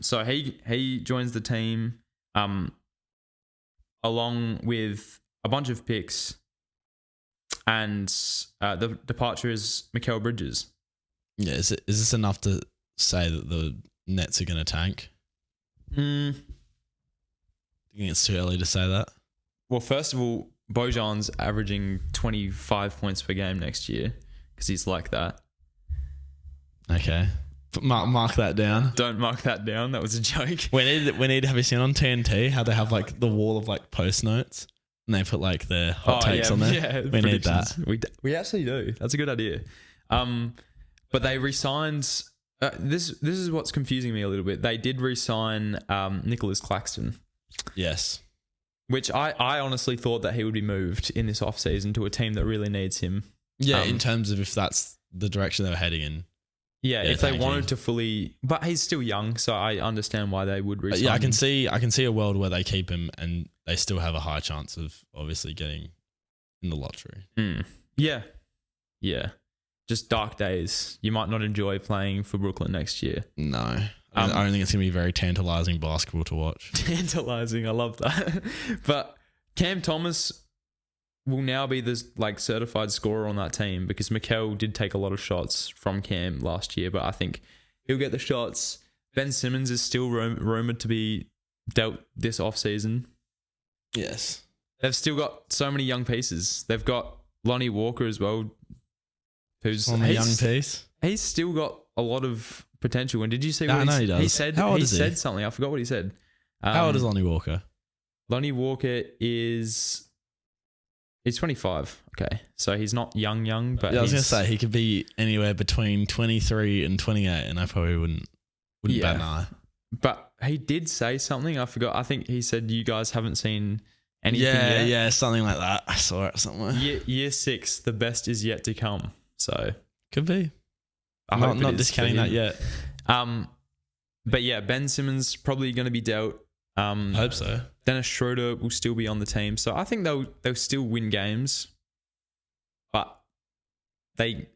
So he joins the team along with a bunch of picks, and the departure is Mikal Bridges. Yeah, is this enough to say that the Nets are going to tank? I think it's too early to say that. Well, first of all, Bojan's averaging 25 points per game next year because he's like that. Okay. But mark that down. Don't mark that down. That was a joke. We need to have you seen on TNT how they have like the wall of like post notes and they put like their hot takes on there. Yeah, we need that. We actually do. That's a good idea. But they re-signed. This is what's confusing me a little bit. They did re-sign Nicholas Claxton. Yes. Which I honestly thought that he would be moved in this offseason to a team that really needs him. Yeah, in terms of if that's the direction they were heading in. Yeah, if they wanted to fully, but he's still young, so I understand why they would resign. Yeah, I can see a world where they keep him and they still have a high chance of obviously getting in the lottery. Yeah. Just dark days. You might not enjoy playing for Brooklyn next year. No. I don't think it's going to be very tantalizing basketball to watch. Tantalizing, I love that. But Cam Thomas will now be the certified scorer on that team because Mikal did take a lot of shots from Cam last year, but I think he'll get the shots. Ben Simmons is still rumored to be dealt this offseason. Yes. They've still got so many young pieces. They've got Lonnie Walker as well, who's a young piece. He's still got a lot of potential. And did you see what he does. He said? How old he is he? said something. I forgot what he said. How old is Lonnie Walker? Lonnie Walker he's 25. Okay. So he's not young, but I was going to say he could be anywhere between 23 and 28 and I probably wouldn't bat an eye. But he did say something. I forgot. I think he said you guys haven't seen anything yet. Yeah, something like that. I saw it somewhere. Year 6, the best is yet to come. So could be. I'm not discounting that yet. But yeah, Ben Simmons probably going to be dealt. Hope so. Dennis Schroeder will still be on the team, so I think they'll still win games, but they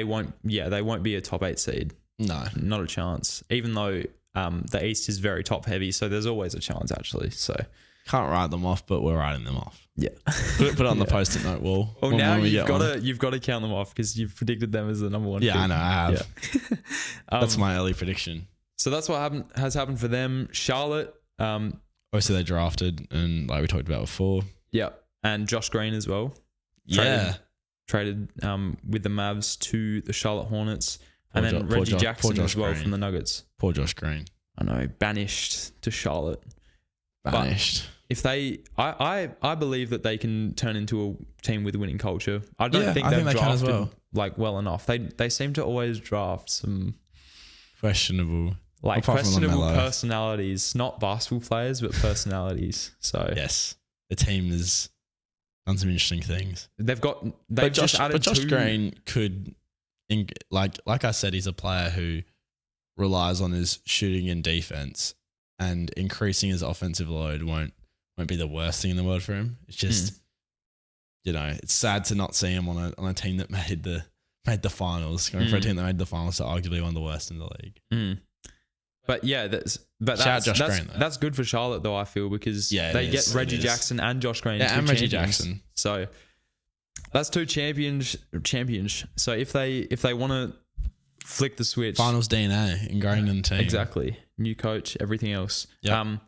won't be a top 8 seed. No, not a chance. Even though the East is very top heavy, so there's always a chance actually. So can't write them off, but we're writing them off. Yeah, put it on the post-it note wall. Well, now you've got to count them off because you've predicted them as the number 1. Yeah, pick. I know. I have. Yeah. That's my early prediction. So that's what has happened for them. Charlotte. Obviously, they drafted, and like we talked about before. Yeah, and Josh Green as well. Traded with the Mavs to the Charlotte Hornets, and then Reggie Jackson as well from the Nuggets. Poor Josh Green. I know, banished to Charlotte. Banished. But if they, I believe that they can turn into a team with a winning culture. I don't think they've drafted well enough. They seem to always draft some questionable personalities, not basketball players, but personalities. So yes, the team has done some interesting things. They've just added. But Josh Green could, like I said, he's a player who relies on his shooting and defense, and increasing his offensive load won't be the worst thing in the world for him. It's just, it's sad to not see him on a team that made the finals, going for a team that made the finals, so arguably one of the worst in the league. But yeah, that's good for Charlotte though, I feel, because they get Reggie Jackson and Josh Green. Yeah, and Reggie Jackson. So that's 2 champions. So if they want to flick the switch, finals DNA ingrained in the team. Exactly. New coach, everything else. Yep.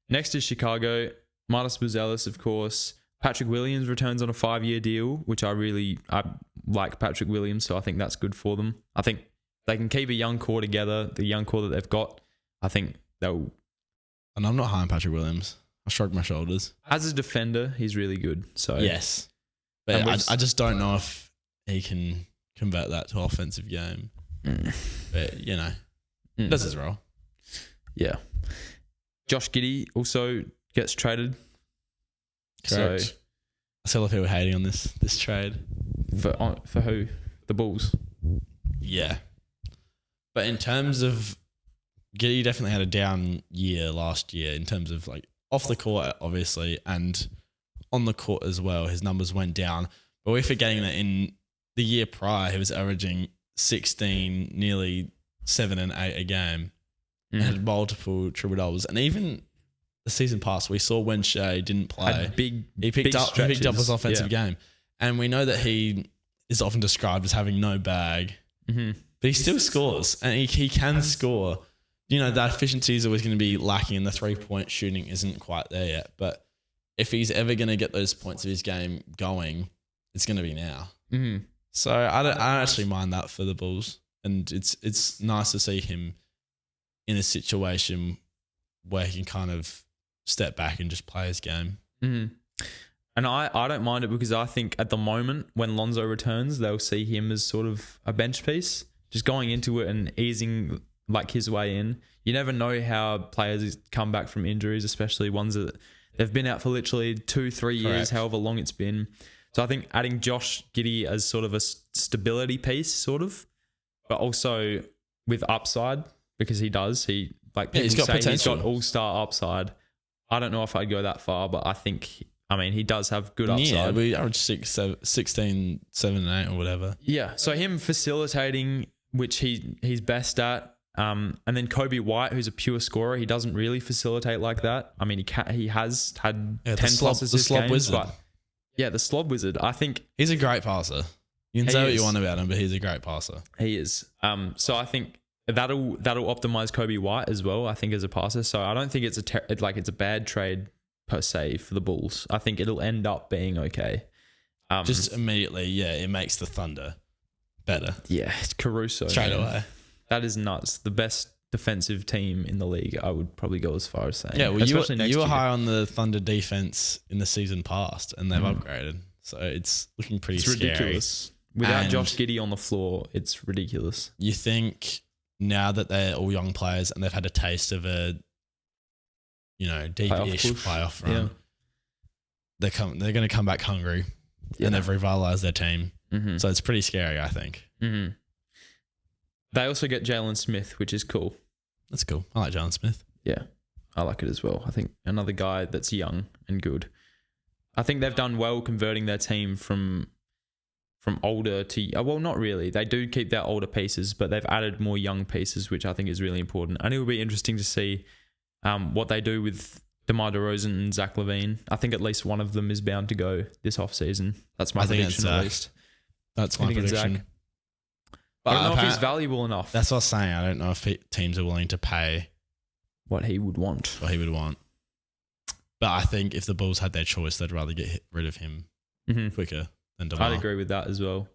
Next is Chicago. Midas Buzelis, of course. Patrick Williams returns on a 5-year deal, which I like Patrick Williams, so I think that's good for them. I think they can keep a young core together, the young core that they've got. I think they'll... And I'm not high on Patrick Williams. I shrug my shoulders. As a defender, he's really good. So yes. But I just don't know if he can convert that to offensive game. But, does his role. Yeah. Josh Giddey also gets traded. Correct. So I see a lot of people hating on this trade. For who? The Bulls. Yeah. But in terms of Giddey, definitely had a down year last year in terms of off the court, obviously, and on the court as well. His numbers went down. But we're forgetting that in the year prior, he was averaging 16, nearly 7 and 8 a game. And had multiple triple doubles. And even the season past, we saw when Shea didn't play, he picked up his offensive game. And we know that he is often described as having no bag, but he still scores, and he can score. That efficiency is always going to be lacking, and the 3-point shooting isn't quite there yet. But if he's ever going to get those points of his game going, it's going to be now. So I don't actually mind that for the Bulls, and it's nice to see him in a situation where he can kind of step back and just play his game. And I don't mind it because I think at the moment when Lonzo returns, they'll see him as sort of a bench piece, just going into it and easing his way in. You never know how players come back from injuries, especially ones that they've been out for literally 2-3 years, however long it's been. So I think adding Josh Giddey as sort of a stability piece, sort of, but also with upside, because he does. He's got potential. He's got all-star upside. I don't know if I'd go that far, but I think, he does have good upside. Yeah, we average 16, 7 and 8 or whatever. Yeah, so him facilitating, which he's best at, and then Kobe White, who's a pure scorer, he doesn't really facilitate like that. He has had 10 plus assist games, wizard. But the slob wizard. I think he's a great passer. You can say what you want about him, but he's a great passer. He is. So I think that'll optimize Kobe White as well, I think, as a passer. So I don't think it's it's a bad trade per se for the Bulls. I think it'll end up being okay. Just immediately, it makes the Thunder better. Yeah, it's Caruso. Straight away. That is nuts. The best defensive team in the league, I would probably go as far as saying. Yeah, well, you were high on the Thunder defense in the season past, and they've upgraded. So it's looking pretty scary. It's ridiculous. Without Josh Giddey on the floor, it's ridiculous. You think now that they're all young players and they've had a taste of a, deep-ish playoff run, they're going to come back hungry, and they've revitalized their team. So it's pretty scary, I think. They also get Jalen Smith, which is cool. That's cool. I like Jalen Smith. Yeah. I like it as well. I think another guy that's young and good. I think they've done well converting their team from older to... Well, not really. They do keep their older pieces, but they've added more young pieces, which I think is really important. And it will be interesting to see what they do with DeMar DeRozan and Zach LaVine. I think at least one of them is bound to go this offseason. That's my prediction at least. That's my prediction. But I don't know if he's valuable enough. That's what I was saying. I don't know if teams are willing to pay what he would want. But I think if the Bulls had their choice, they'd rather get rid of him quicker than DeMar. I'd agree with that as well.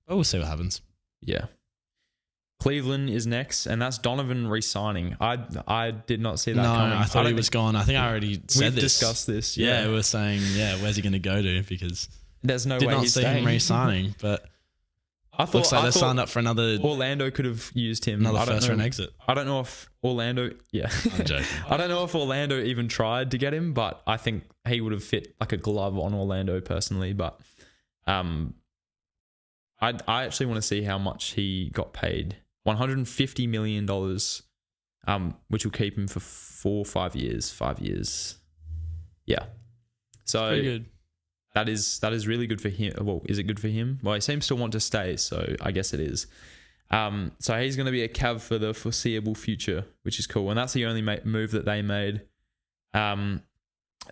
But we'll see what happens. Yeah. Cleveland is next, and that's Donovan re-signing. I did not see that coming. I thought he was gone. I think I already said we've this. discussed this. Yeah, we're saying, where's he going to go to? Because there's no way he's staying. Did not see him re-signing, but looks like they signed up for another... Orlando could have used him. Another first-round exit. I don't know if Orlando... Yeah. I'm joking. I don't know if Orlando even tried to get him, but I think he would have fit like a glove on Orlando personally. But I actually want to see how much he got paid. $150 million, which will keep him for 4 or 5 years. 5 years. Yeah. So pretty good. That is really good for him. Well, is it good for him? Well, he seems to want to stay, so I guess it is. So he's going to be a Cav for the foreseeable future, which is cool. And that's the only move that they made. The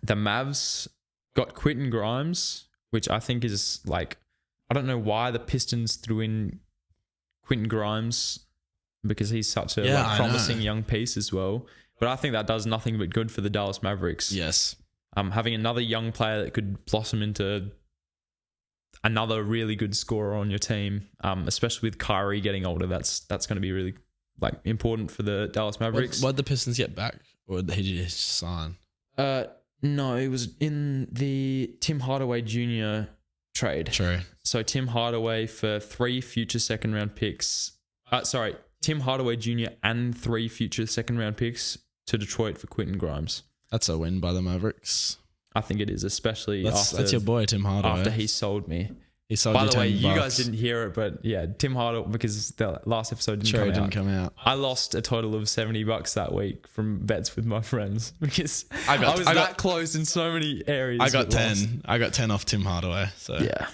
Mavs got Quentin Grimes, which I think is like... I don't know why the Pistons threw in Quentin Grimes because he's such a promising young piece as well. But I think that does nothing but good for the Dallas Mavericks. Yes. Having another young player that could blossom into another really good scorer on your team, especially with Kyrie getting older, that's going to be really important for the Dallas Mavericks. What did the Pistons get back, or did he just sign? No, it was in the Tim Hardaway Jr. trade. True. So Tim Hardaway for 3 future second round picks. Tim Hardaway Jr. and 3 future second round picks to Detroit for Quentin Grimes. That's a win by the Mavericks. I think it is, especially that's your boy Tim Hardaway. After he sold me. He sold By you the way, $10. you guys didn't hear it, but yeah, Tim Hardaway, because the last episode didn't come out. I lost a total of $70 that week from bets with my friends because I was that close in so many areas. I got 10. I got 10 off Tim Hardaway. So yeah,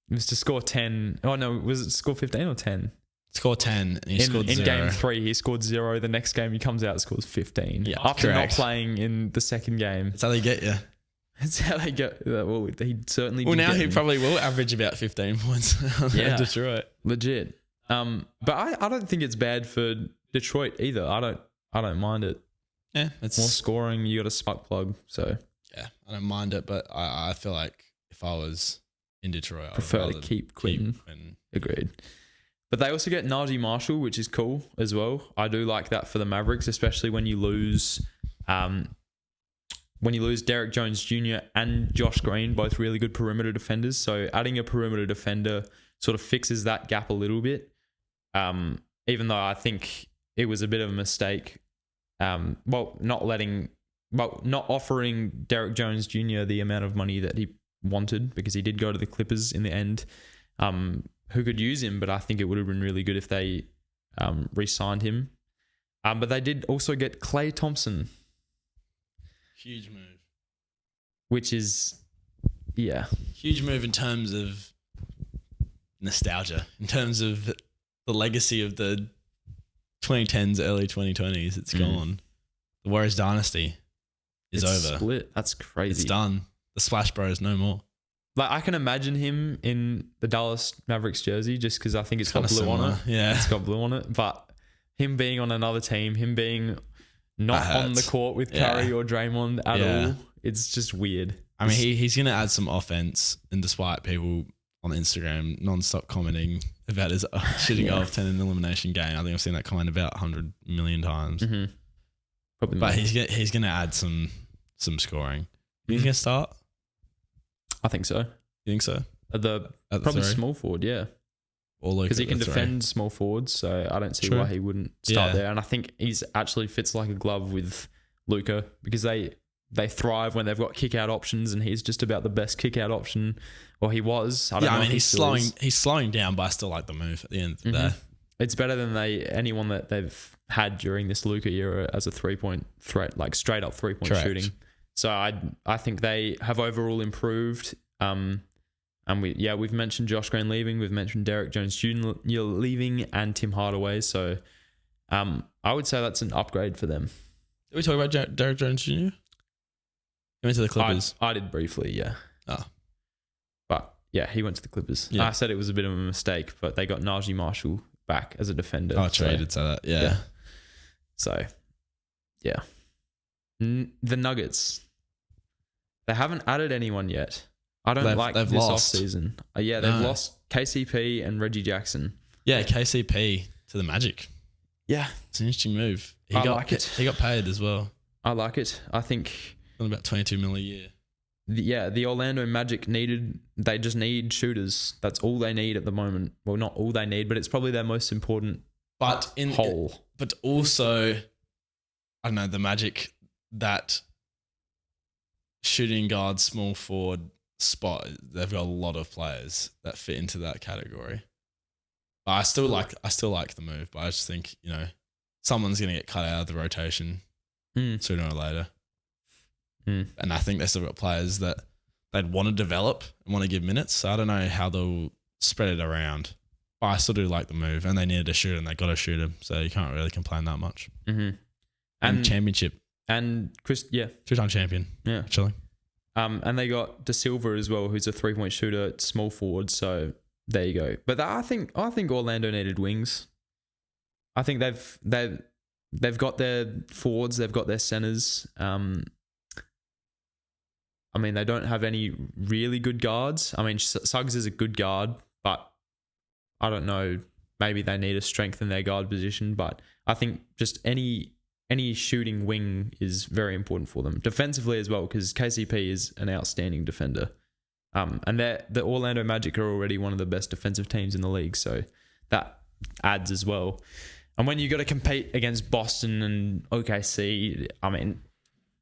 it was to score 10. Oh no, was it score 15 or 10? Score 10 and he scored 0. In game 3, he scored 0. The next game he comes out and scores 15. Yeah, after not playing in the second game. That's how they get you. That's how they get. Well, he certainly. Well, now he probably will average about 15 points on Detroit. Legit. But I don't think it's bad for Detroit either. I don't mind it. Yeah, it's more scoring. You got a spark plug, so yeah, I don't mind it. But I feel like if I was in Detroit, I prefer to keep Quentin. Agreed. But they also get Najee Marshall, which is cool as well. I do like that for the Mavericks, especially when you lose. When you lose Derek Jones Jr. and Josh Green, both really good perimeter defenders. So adding a perimeter defender sort of fixes that gap a little bit. Even though I think it was a bit of a mistake. Not offering Derek Jones Jr. the amount of money that he wanted, because he did go to the Clippers in the end, who could use him. But I think it would have been really good if they re-signed him. But they did also get Klay Thompson. Huge move. Which is, yeah. Huge move in terms of nostalgia, in terms of the legacy of the 2010s, early 2020s. It's gone. The Warriors dynasty is over. Split. That's crazy. It's done. The Splash Bros, no more. Like, I can imagine him in the Dallas Mavericks jersey just because I think it's got blue on it. Yeah. It's got blue on it. But him being on another team, him being not on the court with Curry or Draymond at all. It's just weird. I mean, he's going to add some offense, and despite people on Instagram non-stop commenting about his shooting off 10 in an elimination game, I think I've seen that comment about 100 million times. Mm-hmm. Probably but he's going to add some scoring. You think he's going to start? I think so. You think so? Probably small forward, yeah. Because he can defend small forwards, so I don't see why he wouldn't start there. And I think he's actually fits like a glove with Luka, because they thrive when they've got kick-out options, and he's just about the best kick-out option. Well, he was. I mean, he's slowing down, but I still like the move at the end of the day. it's better than anyone that they've had during this Luka era as a 3-point threat, like straight up 3-point shooting. So I think they have overall improved. And we've mentioned Josh Green leaving, we've mentioned Derek Jones Jr. leaving, and Tim Hardaway. So I would say that's an upgrade for them. Did we talk about Derek Jones Jr.? He went to the Clippers. I did briefly, yeah. Oh. But yeah, he went to the Clippers. Yeah. I said it was a bit of a mistake, but they got Najee Marshall back as a defender. Oh, true. You did say that. Yeah. So, yeah. The Nuggets. They haven't added anyone yet. I don't like this offseason. They've lost KCP and Reggie Jackson. Yeah, KCP to the Magic. Yeah. It's an interesting move. I like it. He got paid as well. I like it. I think... about $22 million a year. The Orlando Magic they just need shooters. That's all they need at the moment. Well, not all they need, but it's probably their most important hole. But also, I don't know, the Magic, that shooting guard, small forward spot, they've got a lot of players that fit into that category. But I still like the move, but I just think, someone's going to get cut out of the rotation sooner or later. And I think they still got players that they'd want to develop and want to give minutes. So I don't know how they'll spread it around. But I still do like the move. And they needed a shooter and they got a shooter. So you can't really complain that much. Mm-hmm. And championship. And Chris, yeah. 2-time champion. Yeah. Actually. And they got De Silva as well, who's a 3-point shooter, small forward. So there you go. But I think Orlando needed wings. I think they've got their forwards, they've got their centers. They don't have any really good guards. Suggs is a good guard, but I don't know. Maybe they need to strengthen their guard position. But I think just any shooting wing is very important for them. Defensively as well, because KCP is an outstanding defender. And the Orlando Magic are already one of the best defensive teams in the league. So that adds as well. And when you got to compete against Boston and OKC,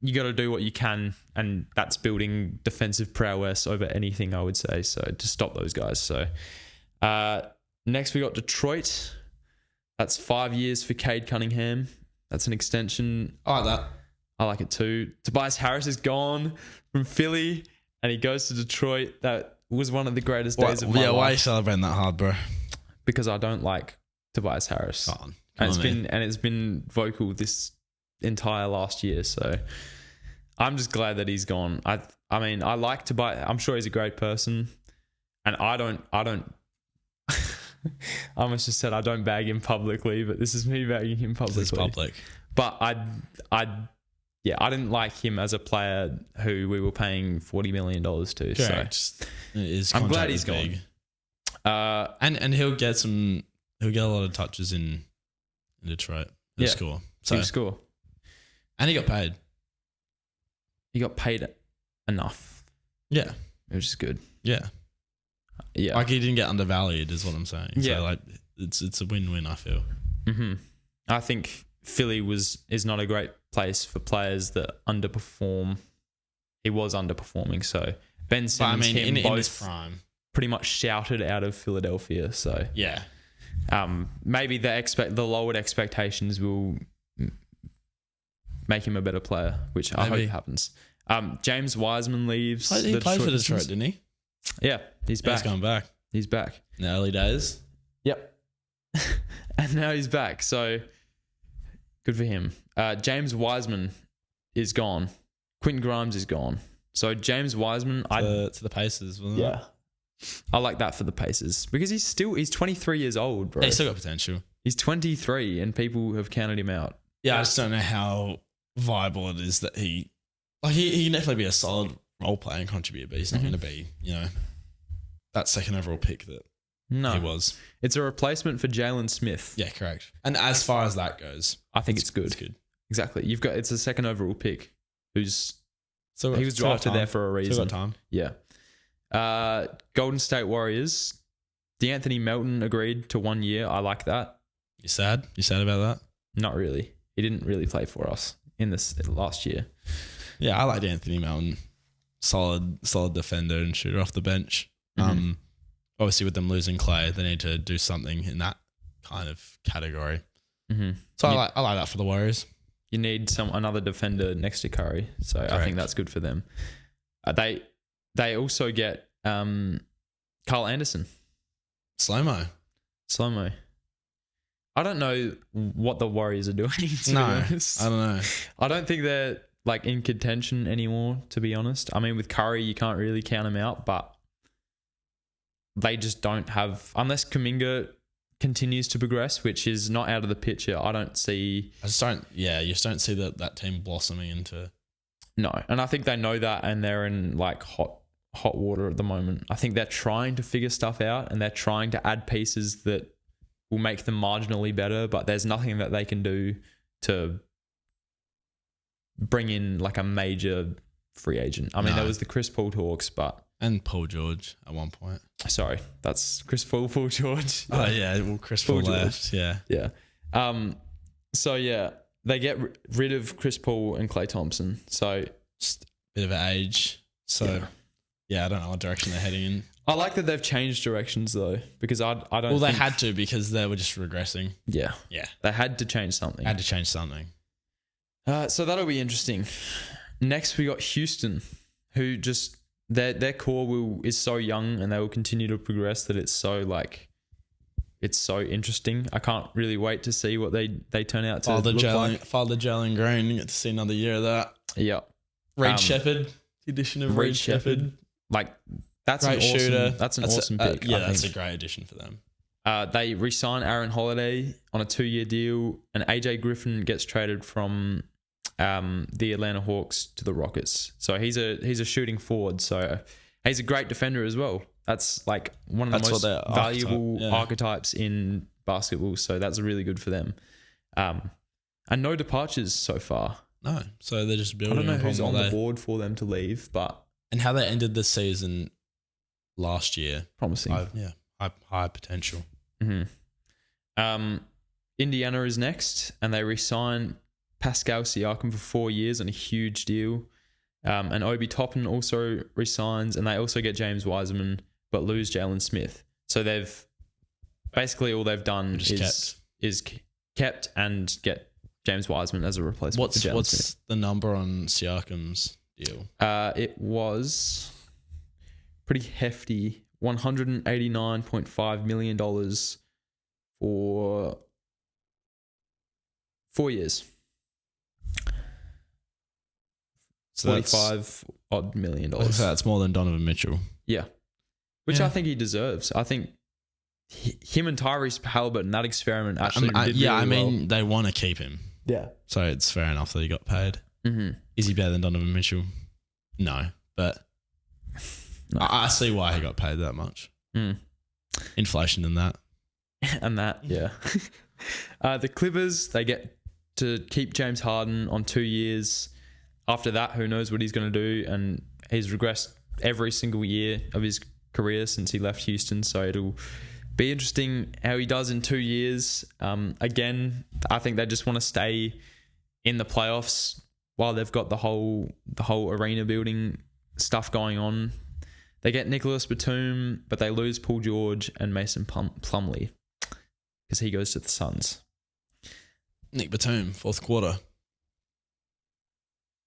you got to do what you can, and that's building defensive prowess over anything, I would say. So to stop those guys. So next we got Detroit. That's 5 years for Cade Cunningham. That's an extension. I like that. I like it too. Tobias Harris is gone from Philly, and he goes to Detroit. That was one of the greatest days of my life. Yeah, why are you celebrating that hard, bro? Because I don't like Tobias Harris. It's been vocal this entire last year, so I'm just glad that he's gone. I like Tobias. I'm sure he's a great person, and I don't I almost just said I don't bag him publicly, but this is me bagging him publicly. This is public. But I didn't like him as a player who we were paying $40 million to. Correct. So I'm glad he's gone. And he'll get a lot of touches in Detroit. He'll score. He'll score. And he got paid. He got paid enough. Yeah. Which is good. Yeah. Yeah. Like he didn't get undervalued is what I'm saying. Yeah. So it's a win-win, I feel. Mm-hmm. I think Philly is not a great place for players that underperform. He was underperforming. So Ben Simmons, in his prime, pretty much shouted out of Philadelphia. So yeah. Maybe the lowered expectations will make him a better player, which I hope happens. James Wiseman leaves. He played for Detroit, didn't he? Yeah, he's back. He's going back. He's back. In the early days. Yep. And now he's back. So good for him. James Wiseman is gone. Quentin Grimes is gone. So James Wiseman, to the Pacers, wasn't it? I like that for the Pacers because he's 23 years old, bro. He's still got potential. He's 23 and people have counted him out. Yeah, I just don't know how viable it is that he can definitely be a solid role player and contributor, but he's not going to be, that second overall pick that he was. It's a replacement for Jalen Smith. Yeah, correct. And as far as that goes, I think it's good. It's good. Exactly. It's a second overall pick he was drafted there for a reason. Still got time. Yeah. Golden State Warriors. DeAnthony Melton agreed to 1 year. I like that. You sad? You sad about that? Not really. He didn't really play for us in this last year. Yeah, I like Anthony Melton. Solid defender and shooter off the bench. Mm-hmm. Obviously, with them losing Clay, they need to do something in that kind of category. Mm-hmm. So I like that for the Warriors. You need another defender next to Curry, so Correct. I think that's good for them. They also get Carl Anderson. Slow-mo. I don't know what the Warriors are doing, to be honest. I don't know. I don't think they're like in contention anymore, to be honest. I mean, with Curry, you can't really count him out, but they just don't have, unless Kuminga continues to progress, which is not out of the picture. You just don't see that team blossoming into. No, and I think they know that, and they're in like hot water at the moment. I think they're trying to figure stuff out, and they're trying to add pieces that will make them marginally better, but there's nothing that they can do to bring in like a major free agent. I mean, there was the Chris Paul talks, and Paul George at one point. Sorry, that's Chris Paul George. Oh yeah, well Chris Paul left. Yeah. So yeah, they get rid of Chris Paul and Klay Thompson. So just a bit of an age. So yeah, I don't know what direction they're heading in. I like that they've changed directions though, because I don't. Well, they had to, because they were just regressing. Yeah. They had to change something. So that'll be interesting. Next, we got Houston, who just their core is so young, and they will continue to progress that it's so interesting. I can't really wait to see what they turn out to look like. Father Jalen Green, you get to see another year of that. Yeah. Reed Shepherd, the addition of Reed Shepherd. Like, that's great an awesome shooter. That's an awesome pick. That's a great addition for them. They re-sign Aaron Holiday on a 2-year deal, and AJ Griffin gets traded from the Atlanta Hawks to the Rockets. So he's a shooting forward. So he's a great defender as well. That's like one of the most valuable archetypes in basketball. So that's really good for them. And no departures so far. No. So they're just building. I don't know who's on the board for them to leave, but and how they ended the season last year, promising. High potential. Mm-hmm. Indiana is next, and they re-sign Pascal Siakam for 4 years on a huge deal. And Obi Toppin also resigns, and they also get James Wiseman, but lose Jalen Smith. So they've basically all they've done is kept and get James Wiseman as a replacement. What's the number on Siakam's deal? It was pretty hefty, $189.5 million for 4 years. So $45 odd million. So that's more than Donovan Mitchell. Yeah. Which I think he deserves. I think him and Tyrese Halliburton, that experiment actually did really well. They want to keep him. Yeah. So it's fair enough that he got paid. Mm-hmm. Is he better than Donovan Mitchell? No. But I see why he got paid that much. Inflation and that. Yeah. The Clippers, they get to keep James Harden on 2 years. After that, who knows what he's going to do? And he's regressed every single year of his career since he left Houston. So it'll be interesting how he does in 2 years. Again, I think they just want to stay in the playoffs while they've got the whole arena building stuff going on. They get Nicholas Batum, but they lose Paul George and Mason Plumlee because he goes to the Suns. Nick Batum, fourth quarter.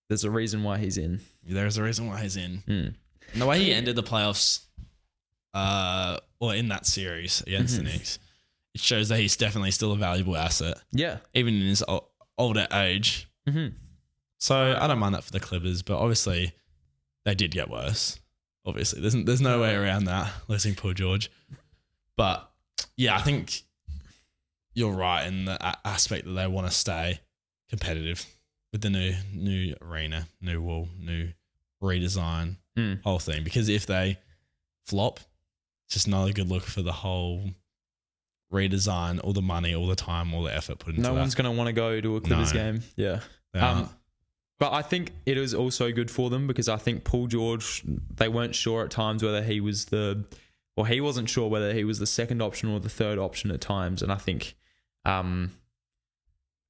There's a reason why he's in. There's a reason why he's in. And the way he ended the playoffs, in that series against the Knicks, it shows that he's definitely still a valuable asset. Yeah. Even in his older age. Mm-hmm. So I don't mind that for the Clippers, but obviously they did get worse. Obviously, there's no way around that, losing Paul George. But yeah, I think you're right in the aspect that they want to stay competitive with the new arena, new wall, new redesign, whole thing. Because if they flop, it's just not a good look for the whole redesign, all the money, all the time, all the effort put into that. No one's going to want to go to a Clippers game. Yeah. But I think it is also good for them because I think Paul George, they weren't sure at times whether he wasn't sure whether he was the second option or the third option at times. And I think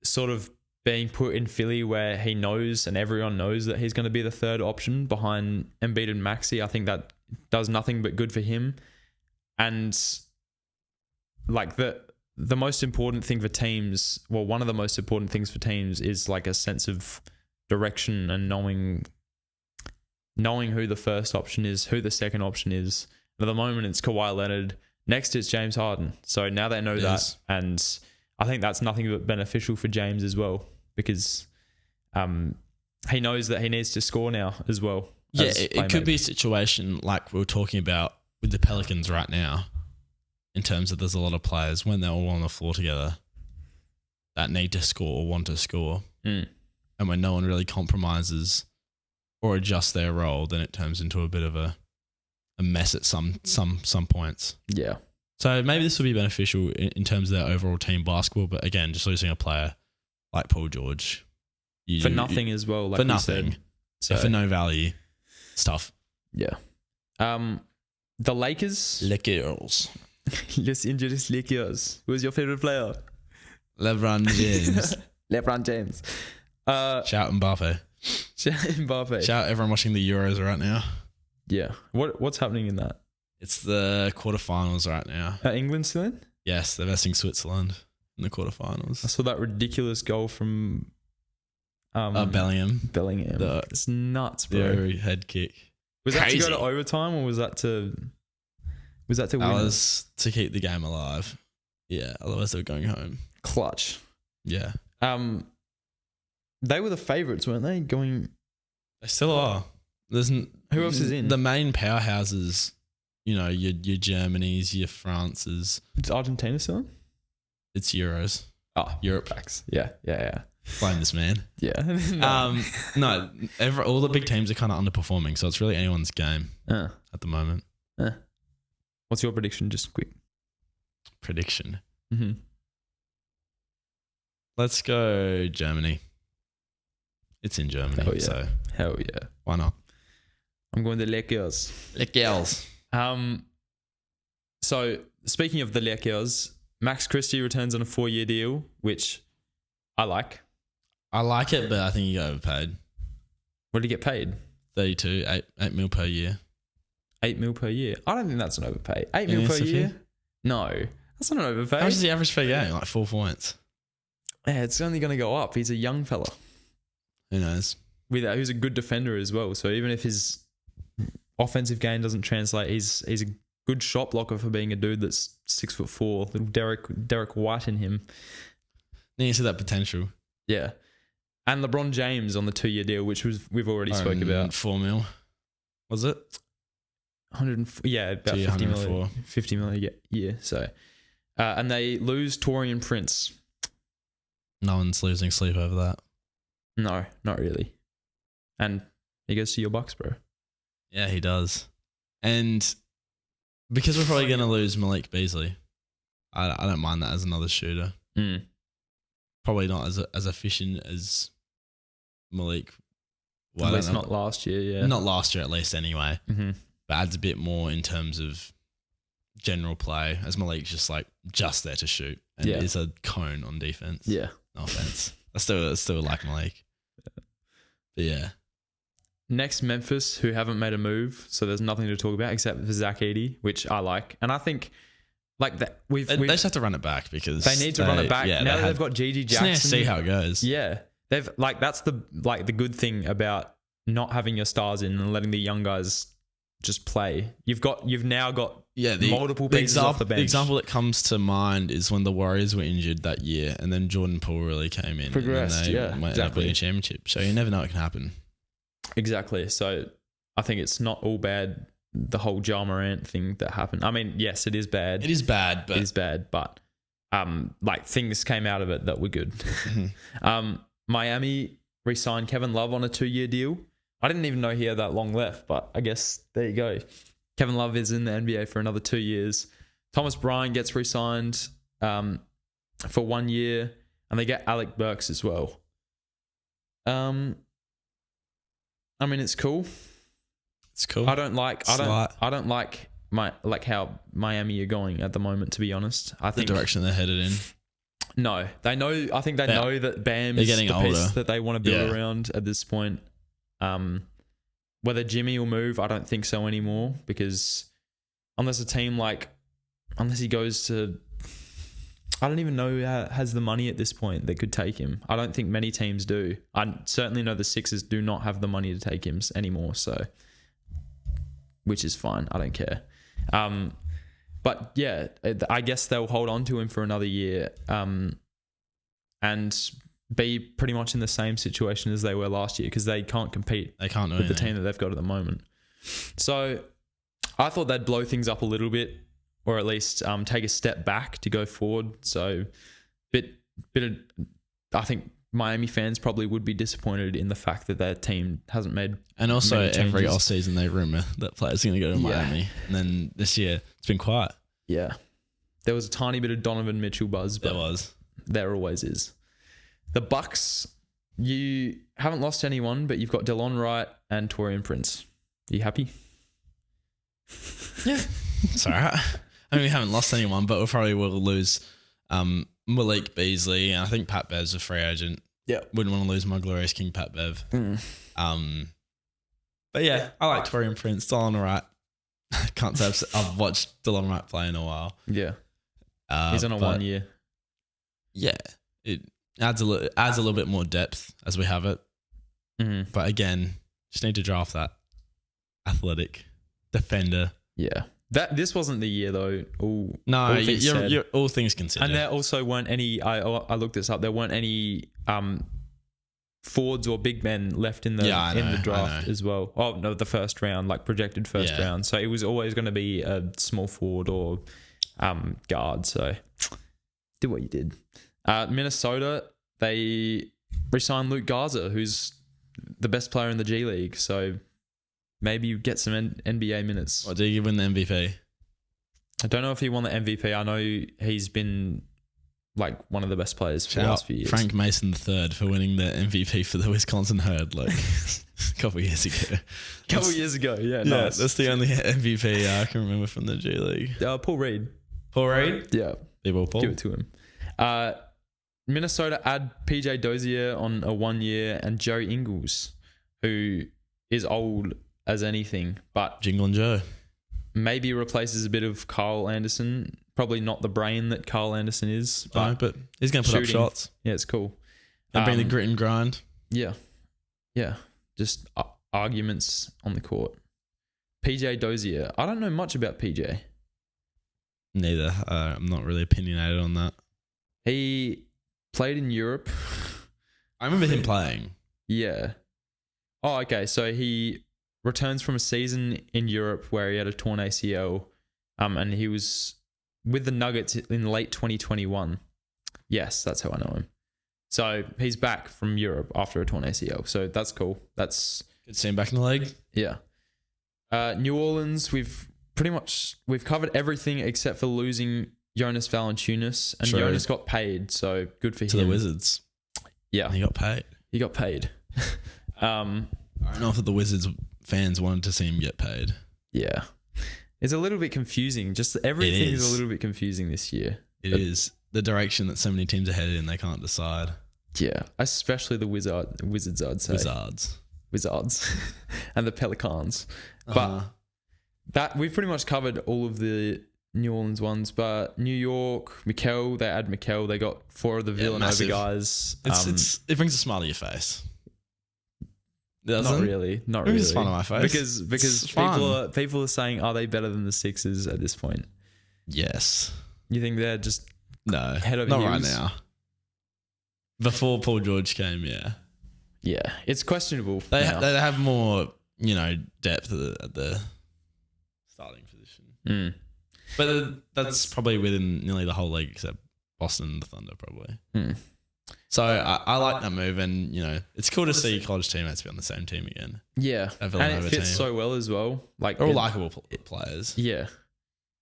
sort of being put in Philly where he knows and everyone knows that he's going to be the third option behind Embiid and Maxey, I think that does nothing but good for him. And like the most important thing for teams, well, one of the most important things for teams is like a sense of direction and knowing who the first option is, who the second option is. At the moment, it's Kawhi Leonard. Next, it's James Harden. So now they know that, and I think that's nothing but beneficial for James as well, because he knows that he needs to score now as well. Yeah, it could be a situation like we were talking about with the Pelicans right now, in terms of there's a lot of players when they're all on the floor together that need to score or want to score. And when no one really compromises or adjusts their role, then it turns into a bit of a mess at some points. Yeah. So maybe this will be beneficial in terms of their overall team basketball, but again, just losing a player like Paul George. For nothing as well. Like for nothing. So, for no value. It's tough. Yeah. The Lakers. Lakers. Los Angeles Lakers. Who's your favorite player? LeBron James. LeBron James. Shout Mbappe. Shout Mbappe. Shout everyone watching the Euros right now. Yeah. What's happening in that? It's the quarterfinals right now. Are England still in? Yes, they're versing Switzerland in the quarterfinals. I saw that ridiculous goal from Bellingham. It's nuts, bro. The head kick. Was that to go to overtime, or was that to win? That was to keep the game alive. Yeah, otherwise they were going home. Clutch. Yeah. They were the favourites, weren't they? They still are. Who else is in? The main powerhouses, your Germanys, your Frances. Is Argentina still in? It's Euros. Oh, Europe. Facts. Yeah. Blame this man. Yeah. No, all the big teams are kind of underperforming, so it's really anyone's game at the moment. What's your prediction? Just quick. Prediction. Mm-hmm. Let's go Germany. It's in Germany, Hell yeah. So hell yeah. Why not? I'm going to Lakers. Lakers. So speaking of the Lakers, Max Christie returns on a 4-year deal, which I like. I like it, but I think he got overpaid. What did he get paid? 32, 8 mil per year. 8 mil per year? I don't think that's an overpay. 8 mil per year? No, that's not an overpay. How much is the average per game? Like 4 points. Yeah, it's only going to go up. He's a young fella. Who knows? Who's a good defender as well. So even if his offensive game doesn't translate, he's a good shot blocker for being a dude that's 6'4", little Derek White in him. Then you see that potential. Yeah. And LeBron James on the 2-year deal, which we've already spoke about. 4 mil. Was it? 100, yeah, about 50 million. 50 million a year. So, and they lose Taurean Prince. No one's losing sleep over that. No, not really. And he goes to your Bucks, bro. Yeah, he does. And because we're probably going to lose Malik Beasley, I don't mind that as another shooter. Probably not as efficient as Malik. Well, at least not last year, yeah. Not last year, at least, anyway. Mm-hmm. But adds a bit more in terms of general play, as Malik's just there to shoot and is a cone on defense. Yeah. No offense. I still like Malik. But yeah. Next, Memphis, who haven't made a move, so there's nothing to talk about except for Zach Edey, which I like. And I think like that they just have to run it back because they need to run it back. Yeah, now that they've got Gigi Jackson. Just see how it goes. Yeah. They've that's the good thing about not having your stars in and letting the young guys just play. You've now got multiple pieces off the bench. The example that comes to mind is when the Warriors were injured that year and then Jordan Poole really came in. Progressed, and they went up winning a championship. So you never know what can happen. Exactly. So I think it's not all bad, the whole Ja Morant thing that happened. I mean, yes, it is bad. It is bad, but things came out of it that were good. Miami re-signed Kevin Love on a 2-year deal. I didn't even know he had that long left, but I guess there you go. Kevin Love is in the NBA for another 2 years. Thomas Bryant gets re-signed for 1 year, and they get Alec Burks as well. I mean, it's cool. It's cool. I don't like how Miami are going at the moment, to be honest. I think the direction they're headed in. No, they know. I think they know that Bam is the piece that they want to build around at this point. Whether Jimmy will move, I don't think so anymore, because unless he goes to I don't even know who has the money at this point that could take him. I don't think many teams do. I certainly know the Sixers do not have the money to take him anymore, so which is fine. I don't care. But yeah, I guess they'll hold on to him for another year and be pretty much in the same situation as they were last year because they can't compete with the team that they've got at the moment. So I thought they'd blow things up a little bit, or at least take a step back to go forward. So I think Miami fans probably would be disappointed in the fact that their team hasn't made. And also every offseason they rumour that players are going to go to Miami. And then this year it's been quiet. Yeah. There was a tiny bit of Donovan Mitchell buzz. But there always is. The Bucks, you haven't lost anyone, but you've got Delon Wright and Taurean Prince. Are you happy? Yeah. It's all right. I mean, we haven't lost anyone, but we probably will lose Malik Beasley, and I think Pat Bev's a free agent. Yeah. Wouldn't want to lose my glorious King Pat Bev. But yeah, I like Taurean Prince. Delon Wright. Can't say I've watched Delon Wright play in a while. Yeah. He's on a 1 year. Yeah. It adds a little bit more depth as we have it. Mm-hmm. But again, just need to draft that athletic defender. Yeah. This wasn't the year though. All things considered. And there also weren't any. I looked this up. There weren't any forwards or big men left in the draft as well. Oh no, the first round, like projected first round. So it was always going to be a small forward or guard. So do what you did. Minnesota, they re-signed Luke Garza, who's the best player in the G League. So maybe you get some NBA minutes. What, did he win the MVP? I don't know if he won the MVP. I know he's been like one of the best players for the last few years. Frank Mason III for winning the MVP for the Wisconsin Herd like a couple of years ago. Yeah. Nice. That's the only MVP I can remember from the G League. Paul Reed. Paul Reed? Yeah. Paul. Give it to him. Minnesota add PJ Dozier on a 1 year and Joe Ingles, who is old as anything, but Jingle and Joe maybe replaces a bit of Carl Anderson. Probably not the brain that Carl Anderson is, but he's going to put up shots. Yeah, it's cool. And bring the grit and grind. Yeah. Just arguments on the court. PJ Dozier. I don't know much about PJ. Neither. I'm not really opinionated on that. He played in Europe. I remember him playing. Yeah. Oh, okay. So he returns from a season in Europe where he had a torn ACL, and he was with the Nuggets in late 2021. Yes, that's how I know him. So he's back from Europe after a torn ACL. So that's cool. That's good to see him back in the league. Yeah. New Orleans, we've covered everything except for losing Jonas Valanciunas, and Jonas got paid, so good for him. To the Wizards. Yeah. He got paid. I don't know if the Wizards fans wanted to see him get paid. Yeah. It's a little bit confusing. Just everything is a little bit confusing this year. It is. The direction that so many teams are headed in, they can't decide. Yeah. Especially the Wizards, I'd say. Wizards. And the Pelicans. But that we've pretty much covered all of the New Orleans ones, but New York, Mikal, they add Mikal. They got 4 of the Villanova guys. It brings a smile to your face. Not really. It brings a smile to my face. Because people are saying, are they better than the Sixers at this point? Yes. You think they're just head over not heels? right now. Before Paul George came, yeah. Yeah, it's questionable. They have more, depth at the starting position. But that's probably within nearly the whole league except Boston and the Thunder, probably. So I like that move, and it's cool to see college teammates be on the same team again. Yeah, and it fits so well as well. Like they're all likable players. Yeah,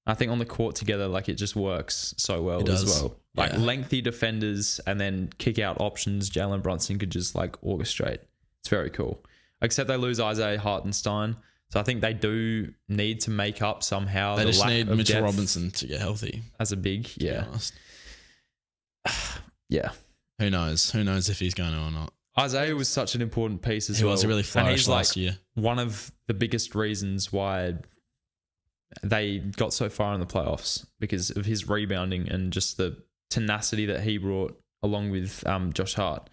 I think on the court together, like it just works so well as well. Like lengthy defenders and then kick out options. Jalen Brunson could just like orchestrate. It's very cool. Except they lose Isaiah Hartenstein. So I think they do need to make up somehow. They just need Mitchell Robinson to get healthy. As a big, yeah. Yeah. Who knows? Who knows if he's going to or not? Isaiah was such an important piece as well. He was. He really flourished last year. One of the biggest reasons why they got so far in the playoffs because of his rebounding and just the tenacity that he brought along with Josh Hart.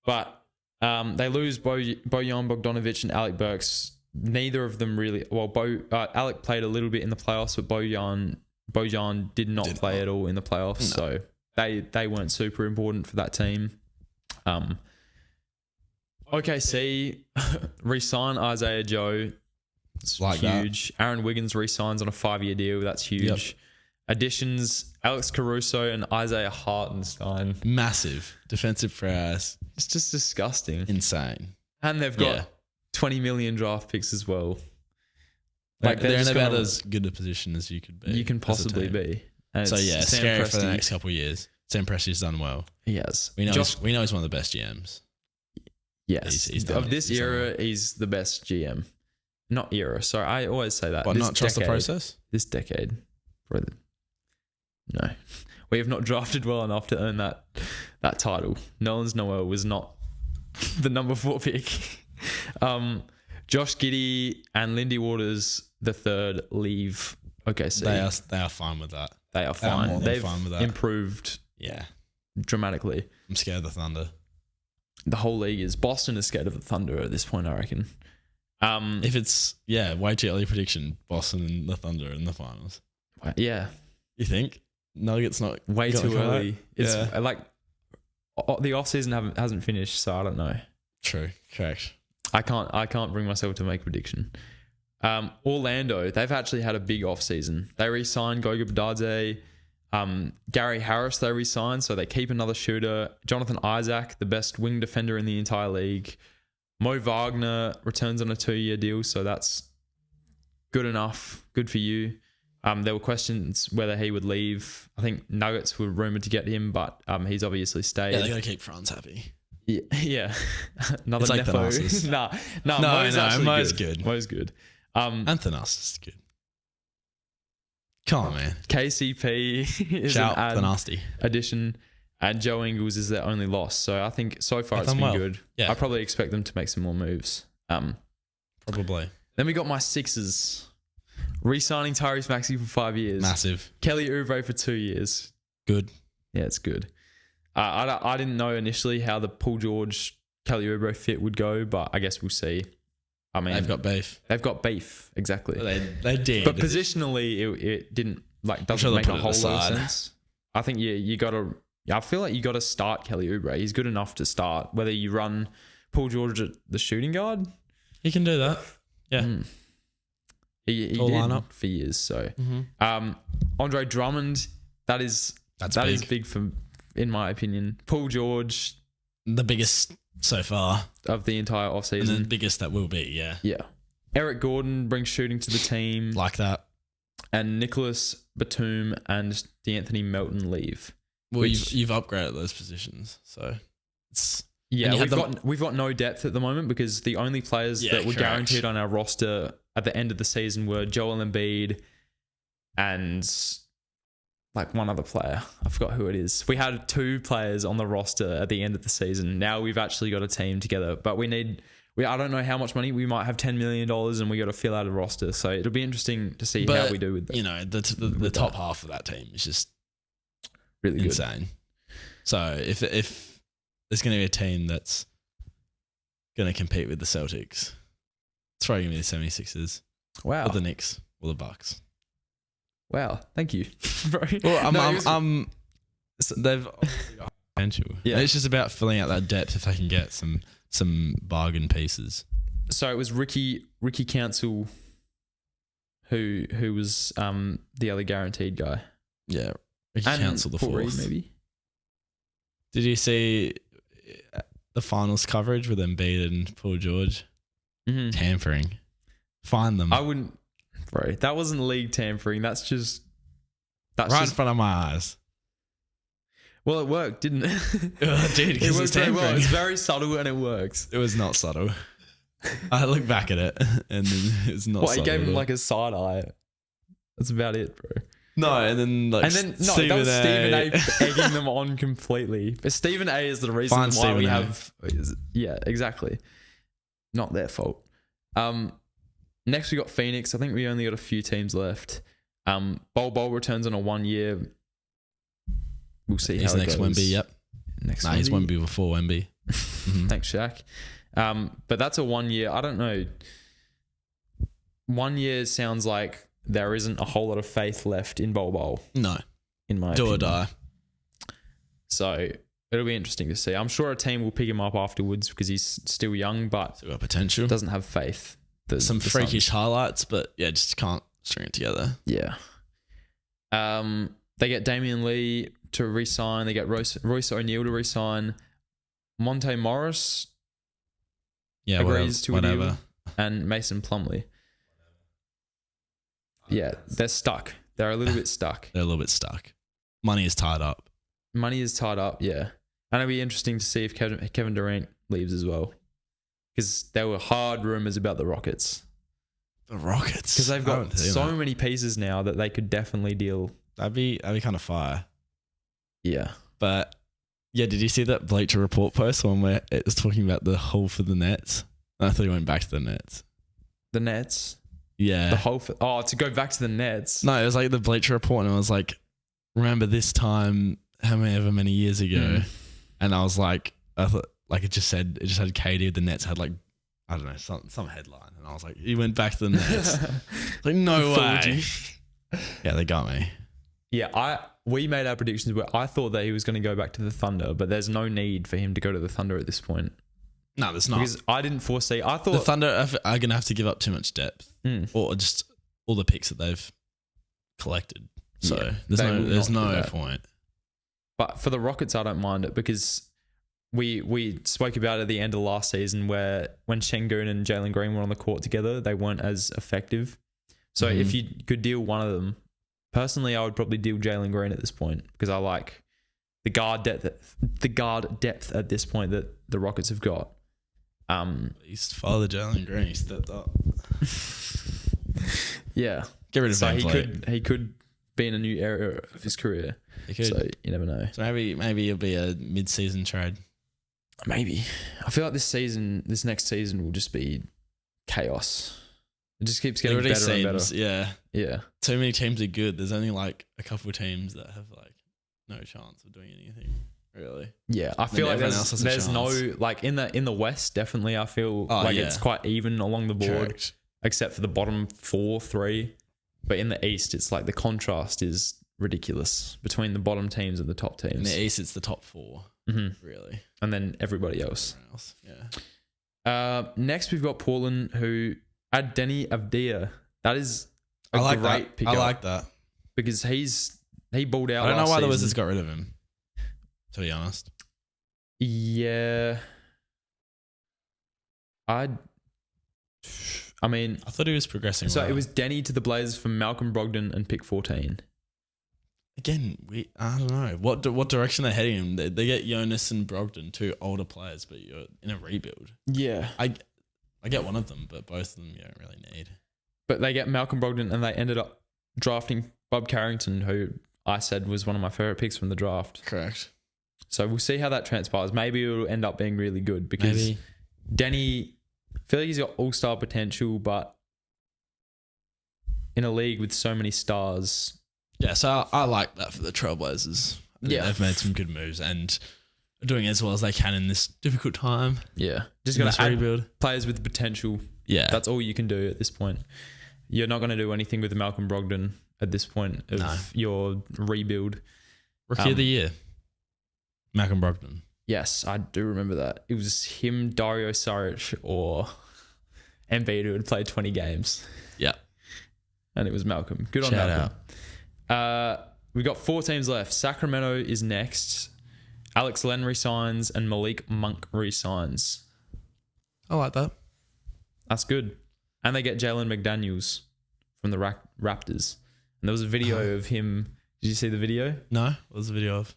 But they lose Bojan Bogdanovic and Alec Burks. Neither of them really. Well, Alec played a little bit in the playoffs, but Bojan did not play at all in the playoffs. No. So they weren't super important for that team. OKC re-sign Isaiah Joe. It's like huge. That. Aaron Wiggins re-signs on a 5-year deal. That's huge. Yep. Additions: Alex Caruso and Isaiah Hartenstein. Massive defensive prowess. It's just disgusting. Insane. And they've got 20 million draft picks as well. Like they're in about as good a position as you could be. You can possibly be. And so yeah, scary for the next couple of years. Sam Presti's done well. He has. We know he's one of the best GMs. Yes. Of this era, he's the best GM. Not era. Sorry, I always say that. But not trust the process? This decade. No. We have not drafted well enough to earn that title. Nerlens Noel was not the number 4 pick. Josh Giddey and Lindy Waters III leave OKC. They are fine with that. They are fine. They've fine with that. improved dramatically. I'm scared of the Thunder. The whole league is. Boston is scared of the Thunder at this point, I reckon. If it's, way too early prediction, Boston and the Thunder in the finals. Yeah. You think? Nuggets not way too early. It's like the off season hasn't finished, so I don't know. True. Correct. I can't bring myself to make a prediction. Orlando, they've actually had a big off season. They re-signed Goga Bitadze. Gary Harris they re-signed, so they keep another shooter. Jonathan Isaac, the best wing defender in the entire league. Mo Wagner returns on a 2-year deal, so that's good enough. Good for you. There were questions whether he would leave. I think Nuggets were rumoured to get him, but he's obviously stayed. Yeah, they got to keep Franz happy. Yeah. Another it's like Thanasis. Mo's good. Mo's good. And Thanasis is good. Come on, man. KCP is an addition, and Joe Ingles is their only loss. So I think so far it's been good. Yeah. I probably expect them to make some more moves. Probably. Then we got my Sixers. Re-signing Tyrese Maxey for 5 years. Massive. Kelly Oubre for 2 years. Good. Yeah, it's good. I didn't know initially how the Paul George, Kelly Oubre fit would go, but I guess we'll see. I mean, they've got beef. Exactly. They did. But positionally, it didn't doesn't make a whole lot of sense. I think you got to. I feel like you got to start Kelly Oubre. He's good enough to start. Whether you run Paul George at the shooting guard, he can do that. Yeah. He did lineup for years. So, Andre Drummond, that is big for, in my opinion. Paul George, the biggest so far of the entire offseason. And the biggest that will be, yeah. Yeah. Eric Gordon brings shooting to the team. Like that. And Nicholas Batum and DeAnthony Melton leave. Well, you've upgraded those positions, so it's... Yeah, we've got no depth at the moment because the only players that were guaranteed on our roster at the end of the season were Joel Embiid and one other player. I forgot who it is. We had 2 players on the roster at the end of the season. Now we've actually got a team together, but I don't know how much money. We might have $10 million and we got to fill out a roster. So it'll be interesting to see how we do with that. You know, the top half of that team is just really insane. Good. So if there's going to be a team that's going to compete with the Celtics, it's probably going to be the 76ers. Wow. Or the Knicks or the Bucks. Wow. Thank you. Well, they've got potential. Yeah. It's just about filling out that depth if they can get some bargain pieces. So it was Ricky Council who was the other guaranteed guy. Yeah. Ricky Council the fourth. Maybe. Did you see the finals coverage with Embiid and Paul George? Mm-hmm. Tampering. Find them. I wouldn't... Bro, that wasn't league tampering. That's in front of my eyes. Well, it worked, didn't it? Dude, because it's tampering. Well. It's very subtle and it works. It was not subtle. I look back at it and then it's not subtle. He gave him a side eye. That's about it, bro. No, and then that was Stephen A egging them on completely. But Stephen A is the reason why we have... Yeah, exactly. Not their fault. Next we got Phoenix. I think we only got a few teams left. Bol returns on a 1-year we'll see He's how it next goes. Wemby, yep. Next He's Wemby before Wemby. Thanks, Shaq. But that's a 1 year. I don't know. 1 year sounds like there isn't a whole lot of faith left in Bol, No. in my Do opinion. or die. So it'll be interesting to see. I'm sure a team will pick him up afterwards because he's still young, but Still got potential. doesn't have faith. Some the freakish Suns. highlights, but yeah, just can't string it together. Yeah. They get Damian Lee to re-sign. They get Royce O'Neal to re-sign. Monte Morris Yeah, agrees to a whatever. deal. And Mason Plumlee. Yeah, they're stuck. They're a little bit stuck. They're a little bit stuck. Money is tied up. Money is tied up, yeah. And it'll be interesting to see if Kevin Durant leaves as well. Because there were hard rumors about the Rockets. The Rockets. Because they've I don't got see so that. many pieces now that they could definitely deal. That'd be kind of fire. Yeah. But yeah, did you see that Bleacher Report post one where it was talking about the hole for the Nets? I thought he went back to the Nets. The Nets. Yeah. The whole... to go back to the Nets. No, it was like the Bleacher Report, and I was like, remember this time, however many years ago? And I was like, I thought, like, it just had Katie. The Nets had like, I don't know, some headline, and I was like, he went back to the Nets. Like, no way. Yeah, they got me. Yeah, we made our predictions where I thought that he was going to go back to the Thunder, but there's no need for him to go to the Thunder at this point. No, there's not. Because I didn't foresee. I thought The Thunder are going to have to give up too much depth, or just all the picks that they've collected. So Yeah, there's they will there's not do no that. point. But for the Rockets, I don't mind it because we spoke about it at the end of last season where when Şengün and Jalen Green were on the court together, they weren't as effective. So if you could deal one of them, personally, I would probably deal Jalen Green at this point because I like the guard depth at this point that the Rockets have got. He's father Jalen Green. He stepped up. Yeah, Get rid of so Van he Vliet. could be in a new area of his career. He could. So you never know. So maybe it'll be a mid-season trade. Maybe. I feel like this next season will just be chaos. It just keeps getting better and better. Yeah. Yeah. Too many teams are good. There's only like a couple of teams that have like no chance of doing anything, really. Yeah. I feel like everyone else has a there's no chance. like in the West, definitely I feel like yeah. it's quite even along the board, Correct. except for the bottom 4-3. But in the East, it's like the contrast is ridiculous between the bottom teams and the top teams. In the East, it's the top four, really. And then everybody else. Everyone else, yeah. Next, we've got Portland, who add Denny Avdia. That is a I like great that. pickup I like that. because he balled out. I don't know last why the season. Wizards got rid of him, to be honest. Yeah, I mean, I thought he was progressing so well. it was Denny to the Blazers from Malcolm Brogdon and pick 14. Again, I don't know. What direction they're heading in. They get Jonas and Brogdon, two older players, but you're in a rebuild. Yeah. I get one of them, but both of them you don't really need. But they get Malcolm Brogdon and they ended up drafting Bob Carrington, who I said was one of my favorite picks from the draft. Correct. So we'll see how that transpires. Maybe it'll end up being really good because Maybe. Denny, I feel like he's got all-star potential, but in a league with so many stars. Yeah, so I like that for the Trailblazers. Yeah. They've made some good moves and are doing as well as they can in this difficult time. Yeah. Just In got this to add rebuild. players with potential. Yeah. That's all you can do at this point. You're not going to do anything with Malcolm Brogdon at this point of your rebuild. Rookie of the year. Malcolm Brogdon. Yes, I do remember that. It was him, Dario Saric, or Embiid who had played 20 games. Yeah. And it was Malcolm. Good on Shout Malcolm. We've got 4 teams left. Sacramento is next. Alex Len resigns and Malik Monk resigns. I like that. That's good. And they get Jalen McDaniels from the Raptors. And there was a video of him. Did you see the video? No? What was the video of?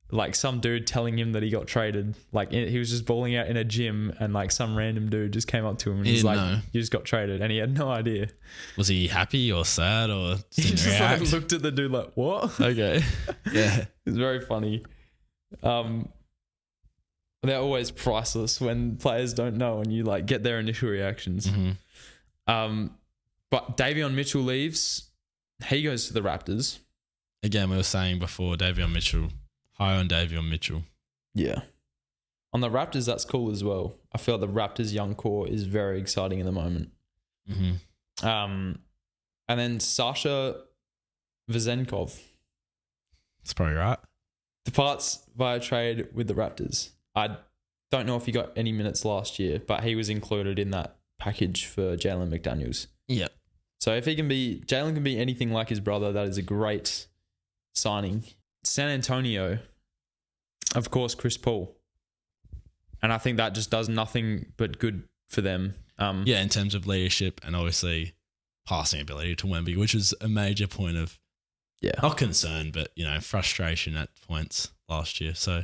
Like some dude telling him that he got traded. Like he was just balling out in a gym and like some random dude just came up to him and He he's didn't like, know. you just got traded. And he had no idea. Was he happy or sad or He didn't just like react? looked at the dude like, what? Okay. Yeah. It's very funny. They're always priceless when players don't know and you like get their initial reactions. Mm-hmm. But Davion Mitchell leaves. He goes to the Raptors. Again, we were saying before, Davion Mitchell, High on Davion Mitchell. Yeah. On the Raptors, that's cool as well. I feel like the Raptors' young core is very exciting at the moment. Mm-hmm. And then Sasha Vezenkov That's probably right. departs via trade with the Raptors. I don't know if he got any minutes last year, but he was included in that package for Jalen McDaniels. Yeah. So if Jalen can be anything like his brother, that is a great signing. San Antonio, of course, Chris Paul. And I think that just does nothing but good for them. In terms of leadership and obviously passing ability to Wemby, which is a major point of not concern, but frustration at points last year. So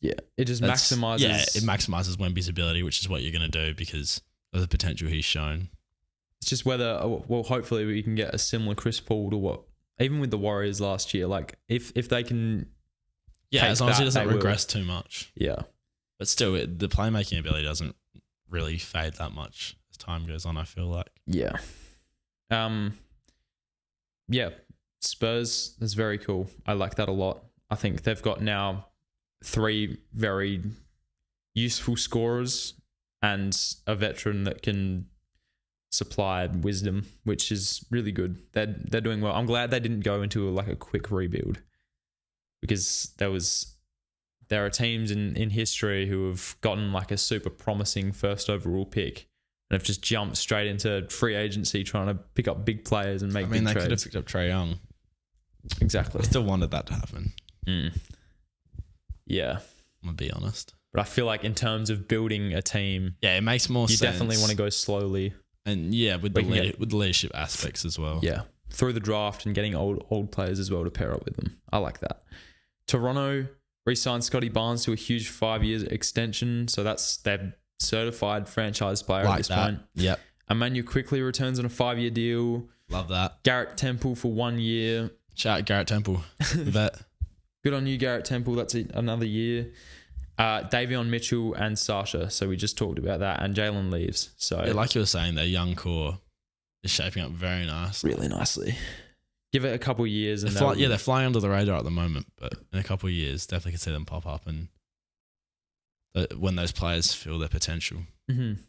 it just maximizes. Yeah, it maximizes Wemby's ability, which is what you're going to do because of the potential he's shown. It's just whether, hopefully we can get a similar Chris Paul to what, even with the Warriors last year, like if they can. Yeah, as long as he doesn't regress too much. Yeah. But still, the playmaking ability doesn't really fade that much as time goes on, I feel like. Yeah. Spurs, that's very cool. I like that a lot. I think they've got now 3 very useful scorers and a veteran that can supply wisdom, which is really good. They're doing well. I'm glad they didn't go into a quick rebuild because there are teams in history who have gotten a super promising first overall pick and have just jumped straight into free agency trying to pick up big players and make big trades. They could have picked up Trae Young. Exactly. I still wanted that to happen. Yeah. I'm going to be honest. But I feel like in terms of building a team, it makes more sense. You definitely want to go slowly. And with the leadership aspects as well. Yeah. Through the draft and getting old players as well to pair up with them. I like that. Toronto re-signed Scotty Barnes to a huge 5-year extension. So that's their certified franchise player at this point. Yep. Emmanuel quickly returns on a 5-year deal. Love that. Garrett Temple for 1 year. Shout out Garrett Temple. Vet. Good on you, Garrett Temple. That's another year. Davion Mitchell and Sasha. So we just talked about that. And Jalen leaves. So like you were saying, their young core is shaping up very nicely. Really nicely. Give it a couple of years. And they're flying under the radar at the moment. But in a couple of years, definitely could see them pop up and when those players feel their potential. Mm-hmm.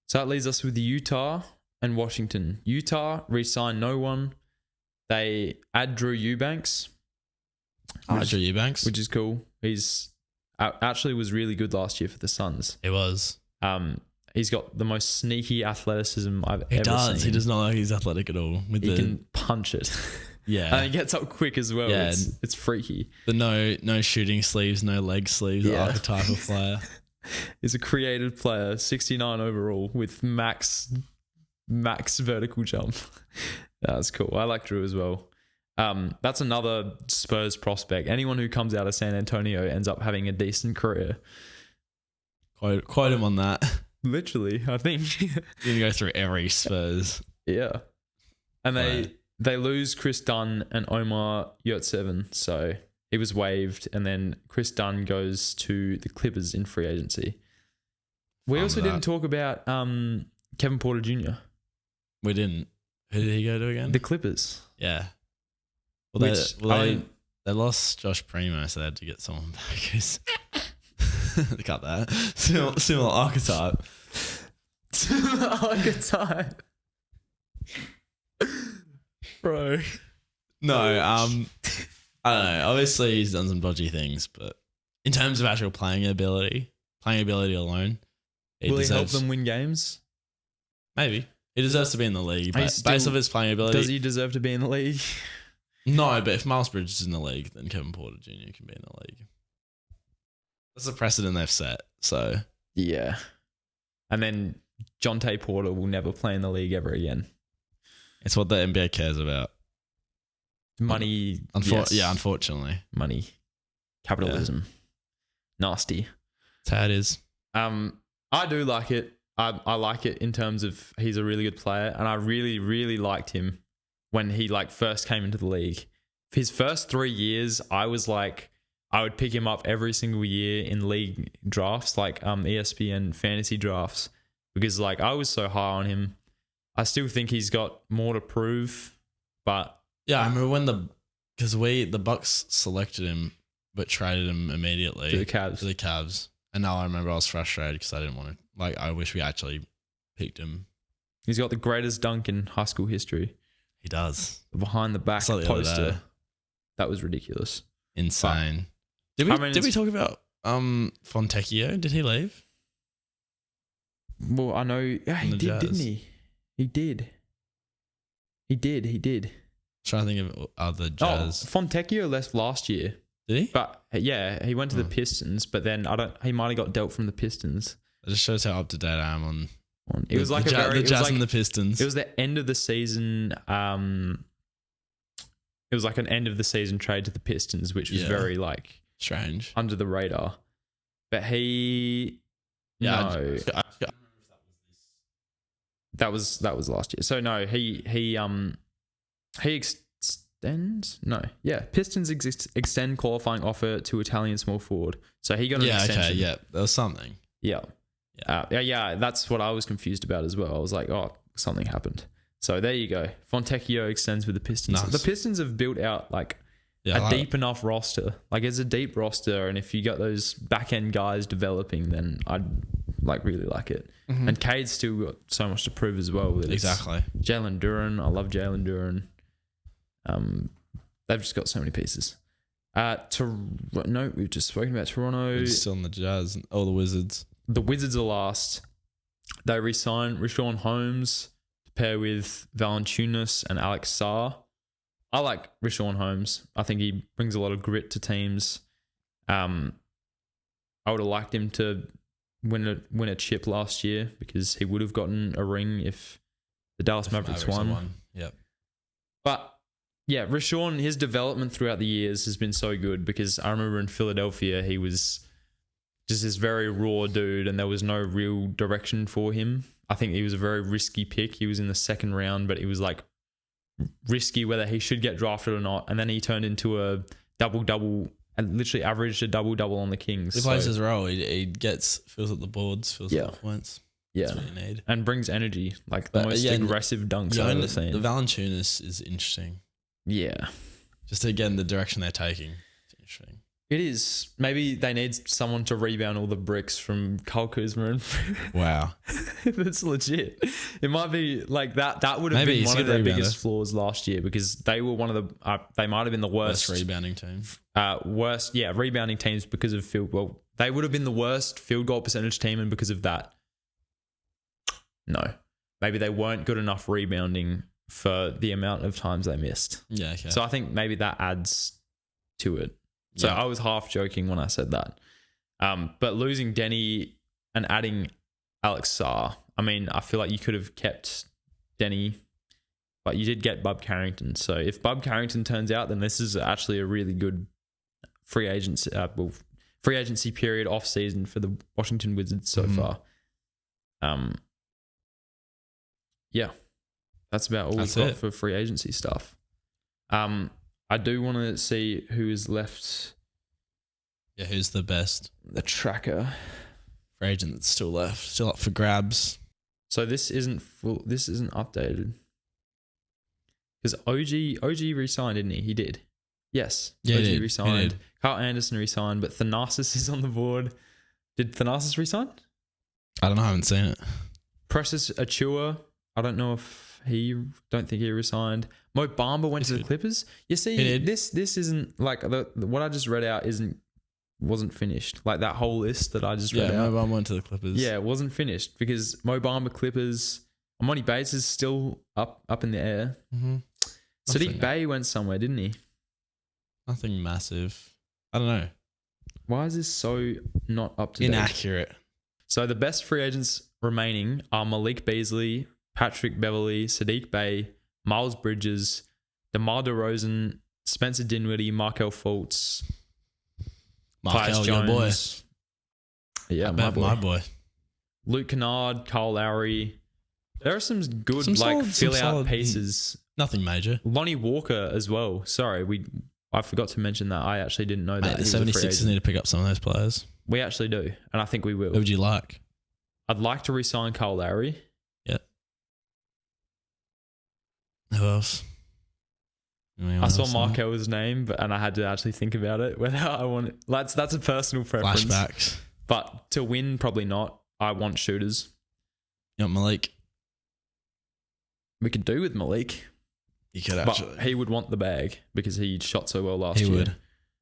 So that leaves us with Utah and Washington. Utah re-signed no one. They add Drew Eubanks. Drew Eubanks. Which is cool. He's actually was really good last year for the Suns. He was. He's got the most sneaky athleticism I've ever seen. He does not look like he's athletic at all. He can punch it. Yeah. And he gets up quick as well. Yeah. It's freaky. The no shooting sleeves, no leg sleeves archetype of player. He's a creative player, 69 overall with max vertical jump. That's cool. I like Drew as well. That's another Spurs prospect. Anyone who comes out of San Antonio ends up having a decent career. Quote him on that. Literally, I think. You're going to go through every Spurs. Yeah. And they lose Chris Dunn and Omar Yurtseven. So he was waived. And then Chris Dunn goes to the Clippers in free agency. We also didn't talk about Kevin Porter Jr. We didn't. Who did he go to again? The Clippers. Yeah. They lost Josh Primo, so they had to get someone back. Cut that. Similar archetype. Similar archetype. Bro. No, I don't know. Obviously, he's done some dodgy things, but in terms of actual playing ability alone, will he help them win games? Maybe. He deserves to be in the league, but based off his playing ability. Does he deserve to be in the league? No, but if Miles Bridges is in the league, then Kevin Porter Jr. can be in the league. That's the precedent they've set, so. Yeah. And then Jonte Porter will never play in the league ever again. It's what the NBA cares about. Money. Yeah, unfortunately. Money. Capitalism. Yeah. Nasty. That's how it is. I do like it. I like it in terms of he's a really good player, and I really, really liked him when he first came into the league. His first 3 years, I would pick him up every single year in league drafts, ESPN fantasy drafts, because I was so high on him. I still think he's got more to prove, but yeah, I remember when the Bucks selected him but traded him immediately To the Cavs. To the Cavs. And now I remember I was frustrated because I didn't want to. Like, I wish we actually picked him. He's got the greatest dunk in high school history. He does. The behind the back It's like the other poster. day. That was ridiculous. Insane. Did we talk about Fontecchio? Did he leave? Well, I know. Yeah, he the did, Jazz. didn't he? He did. He did. Trying to think of other Jazz. Oh, Fontecchio left last year. Did he? But yeah, he went to the Pistons, but then he might have got dealt from the Pistons. It just shows how up to date I am on. It was like the Jazz and the Pistons. It was the end of the season. It was like an end of the season trade to the Pistons, which was very like strange, under the radar. But he, no, that was last year. So no, he extends. No, yeah, Pistons extend qualifying offer to Italian small forward. So he got an extension. Okay, yeah, there was something. Yeah. That's what I was confused about as well. I was like, oh, something happened. So there you go. Fontecchio extends with the Pistons. Nice. The Pistons have built out like a deep enough roster. Like it's a deep roster, and if you got those back end guys developing, then I'd like really like it. Mm-hmm. And Cade's still got so much to prove as well. Exactly. Jalen Duren. I love Jalen Duren. They've just got so many pieces. No, we've just spoken about Toronto. We're still in the Jazz. The Wizards. The Wizards are last. They re-signed Richaun Holmes to pair with Valanciunas and Alex Sarr. I like Richaun Holmes. I think he brings a lot of grit to teams. I would have liked him to win a chip last year because he would have gotten a ring if the Dallas Mavericks won. Yep. But yeah, Richaun, his development throughout the years has been so good because I remember in Philadelphia he was just this very raw dude and there was no real direction for him. I think he was a very risky pick. He was in the second round, but he was like risky whether he should get drafted or not. And then he turned into a double-double and literally averaged a double-double on the Kings. He plays his role. He fills up the boards, fills up the points. Yeah. That's what you need. And brings energy. Like the most aggressive dunks I've ever seen. The Valanciunas is interesting. Yeah. Just again, the direction they're taking. It's interesting. It is. Maybe they need someone to rebound all the bricks from Kyle Kuzma. Wow. That's legit. It might be like that. That would have been one of their biggest flaws last year because they were one of the, they might have been the worst rebounding team. Rebounding teams because of field goal. They would have been the worst field goal percentage team, and because of that, no. Maybe they weren't good enough rebounding for the amount of times they missed. Yeah, okay. So I think maybe that adds to it. So I was half joking when I said that. But losing Denny and adding Alex Sarr, I mean, I feel like you could have kept Denny, but you did get Bub Carrington. So if Bub Carrington turns out, then this is actually a really good free agency period off season for the Washington Wizards so far. Yeah, that's about all we've got for free agency stuff. I do want to see who is left. Yeah, who's the best? The tracker. Free agent that's still left. Still up for grabs. So this isn't full. This isn't updated. Because OG re-signed, didn't he? He did. Yes. Yeah, OG re-signed. Carl Anderson re-signed, but Thanasis is on the board. Did Thanasis re-sign? I don't know. I haven't seen it. Precious Achua. I don't know if don't think he resigned. Mo Bamba went to the Clippers. You see, this isn't like what I just read out wasn't finished. Like that whole list that I just read out. Yeah, Mo Bamba went to the Clippers. Yeah, it wasn't finished because Mo Bamba Clippers. Amani Bates is still up in the air. Mm-hmm. Sadiq Bey went somewhere, didn't he? Nothing massive. I don't know. Why is this so not up to date? Inaccurate. So the best free agents remaining are Malik Beasley, Patrick Beverley, Sadiq Bey, Miles Bridges, DeMar DeRozan, Spencer Dinwiddie, Markel Fultz, Tyus Jones. Yeah, my boy. Luke Kennard, Kyle Lowry. There are some good fill-out pieces. Nothing major. Lonnie Walker as well. Sorry, I forgot to mention that. I actually didn't know that. The 76ers need to pick up some of those players. We actually do, and I think we will. Who would you like? I'd like to re-sign Kyle Lowry. Yep. Who else? I saw Markel's name, and I had to actually think about it. Whether I want it. That's a personal preference. Flashbacks. But to win, probably not. I want shooters. You want Malik? We could do with Malik. You could actually. But he would want the bag because he shot so well last year. He would.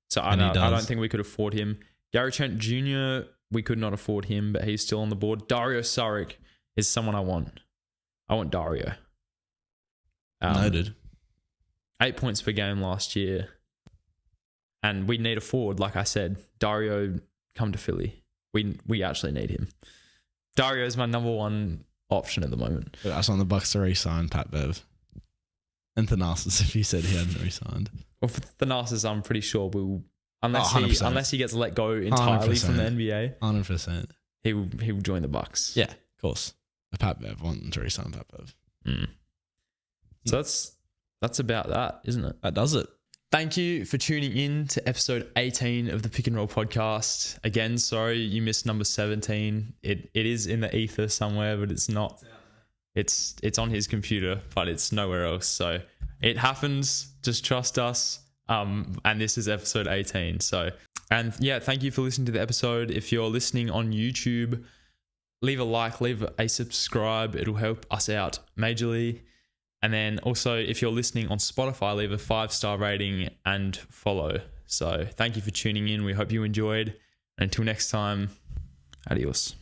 So I don't think we could afford him. Gary Trent Jr., we could not afford him, but he's still on the board. Dario Saric is someone I want. I want Dario. Noted. 8 points per game last year. And we need a forward, like I said. Dario, come to Philly. We actually need him. Dario is my number one option at the moment. I just want the Bucks to re-sign Pat Bev. And Thanasis, if he said he hadn't re-signed. Well, for Thanasis, I'm pretty sure we'll... Unless he gets let go entirely 100%. From the NBA. 100%. He will join the Bucks. Yeah, of course. Pat Bev, wanting to re-sign Pat Bev. So that's about that, isn't it? That does it. Thank you for tuning in to episode 18 of the Pick and Roll podcast. Again, sorry you missed number 17. It is in the ether somewhere, but it's not. It's on his computer, but it's nowhere else. So it happens. Just trust us. And this is episode 18. And thank you for listening to the episode. If you're listening on YouTube, leave a like, leave a subscribe. It'll help us out majorly. And then also, if you're listening on Spotify, leave a 5-star rating and follow. So thank you for tuning in. We hope you enjoyed. And until next time, adios.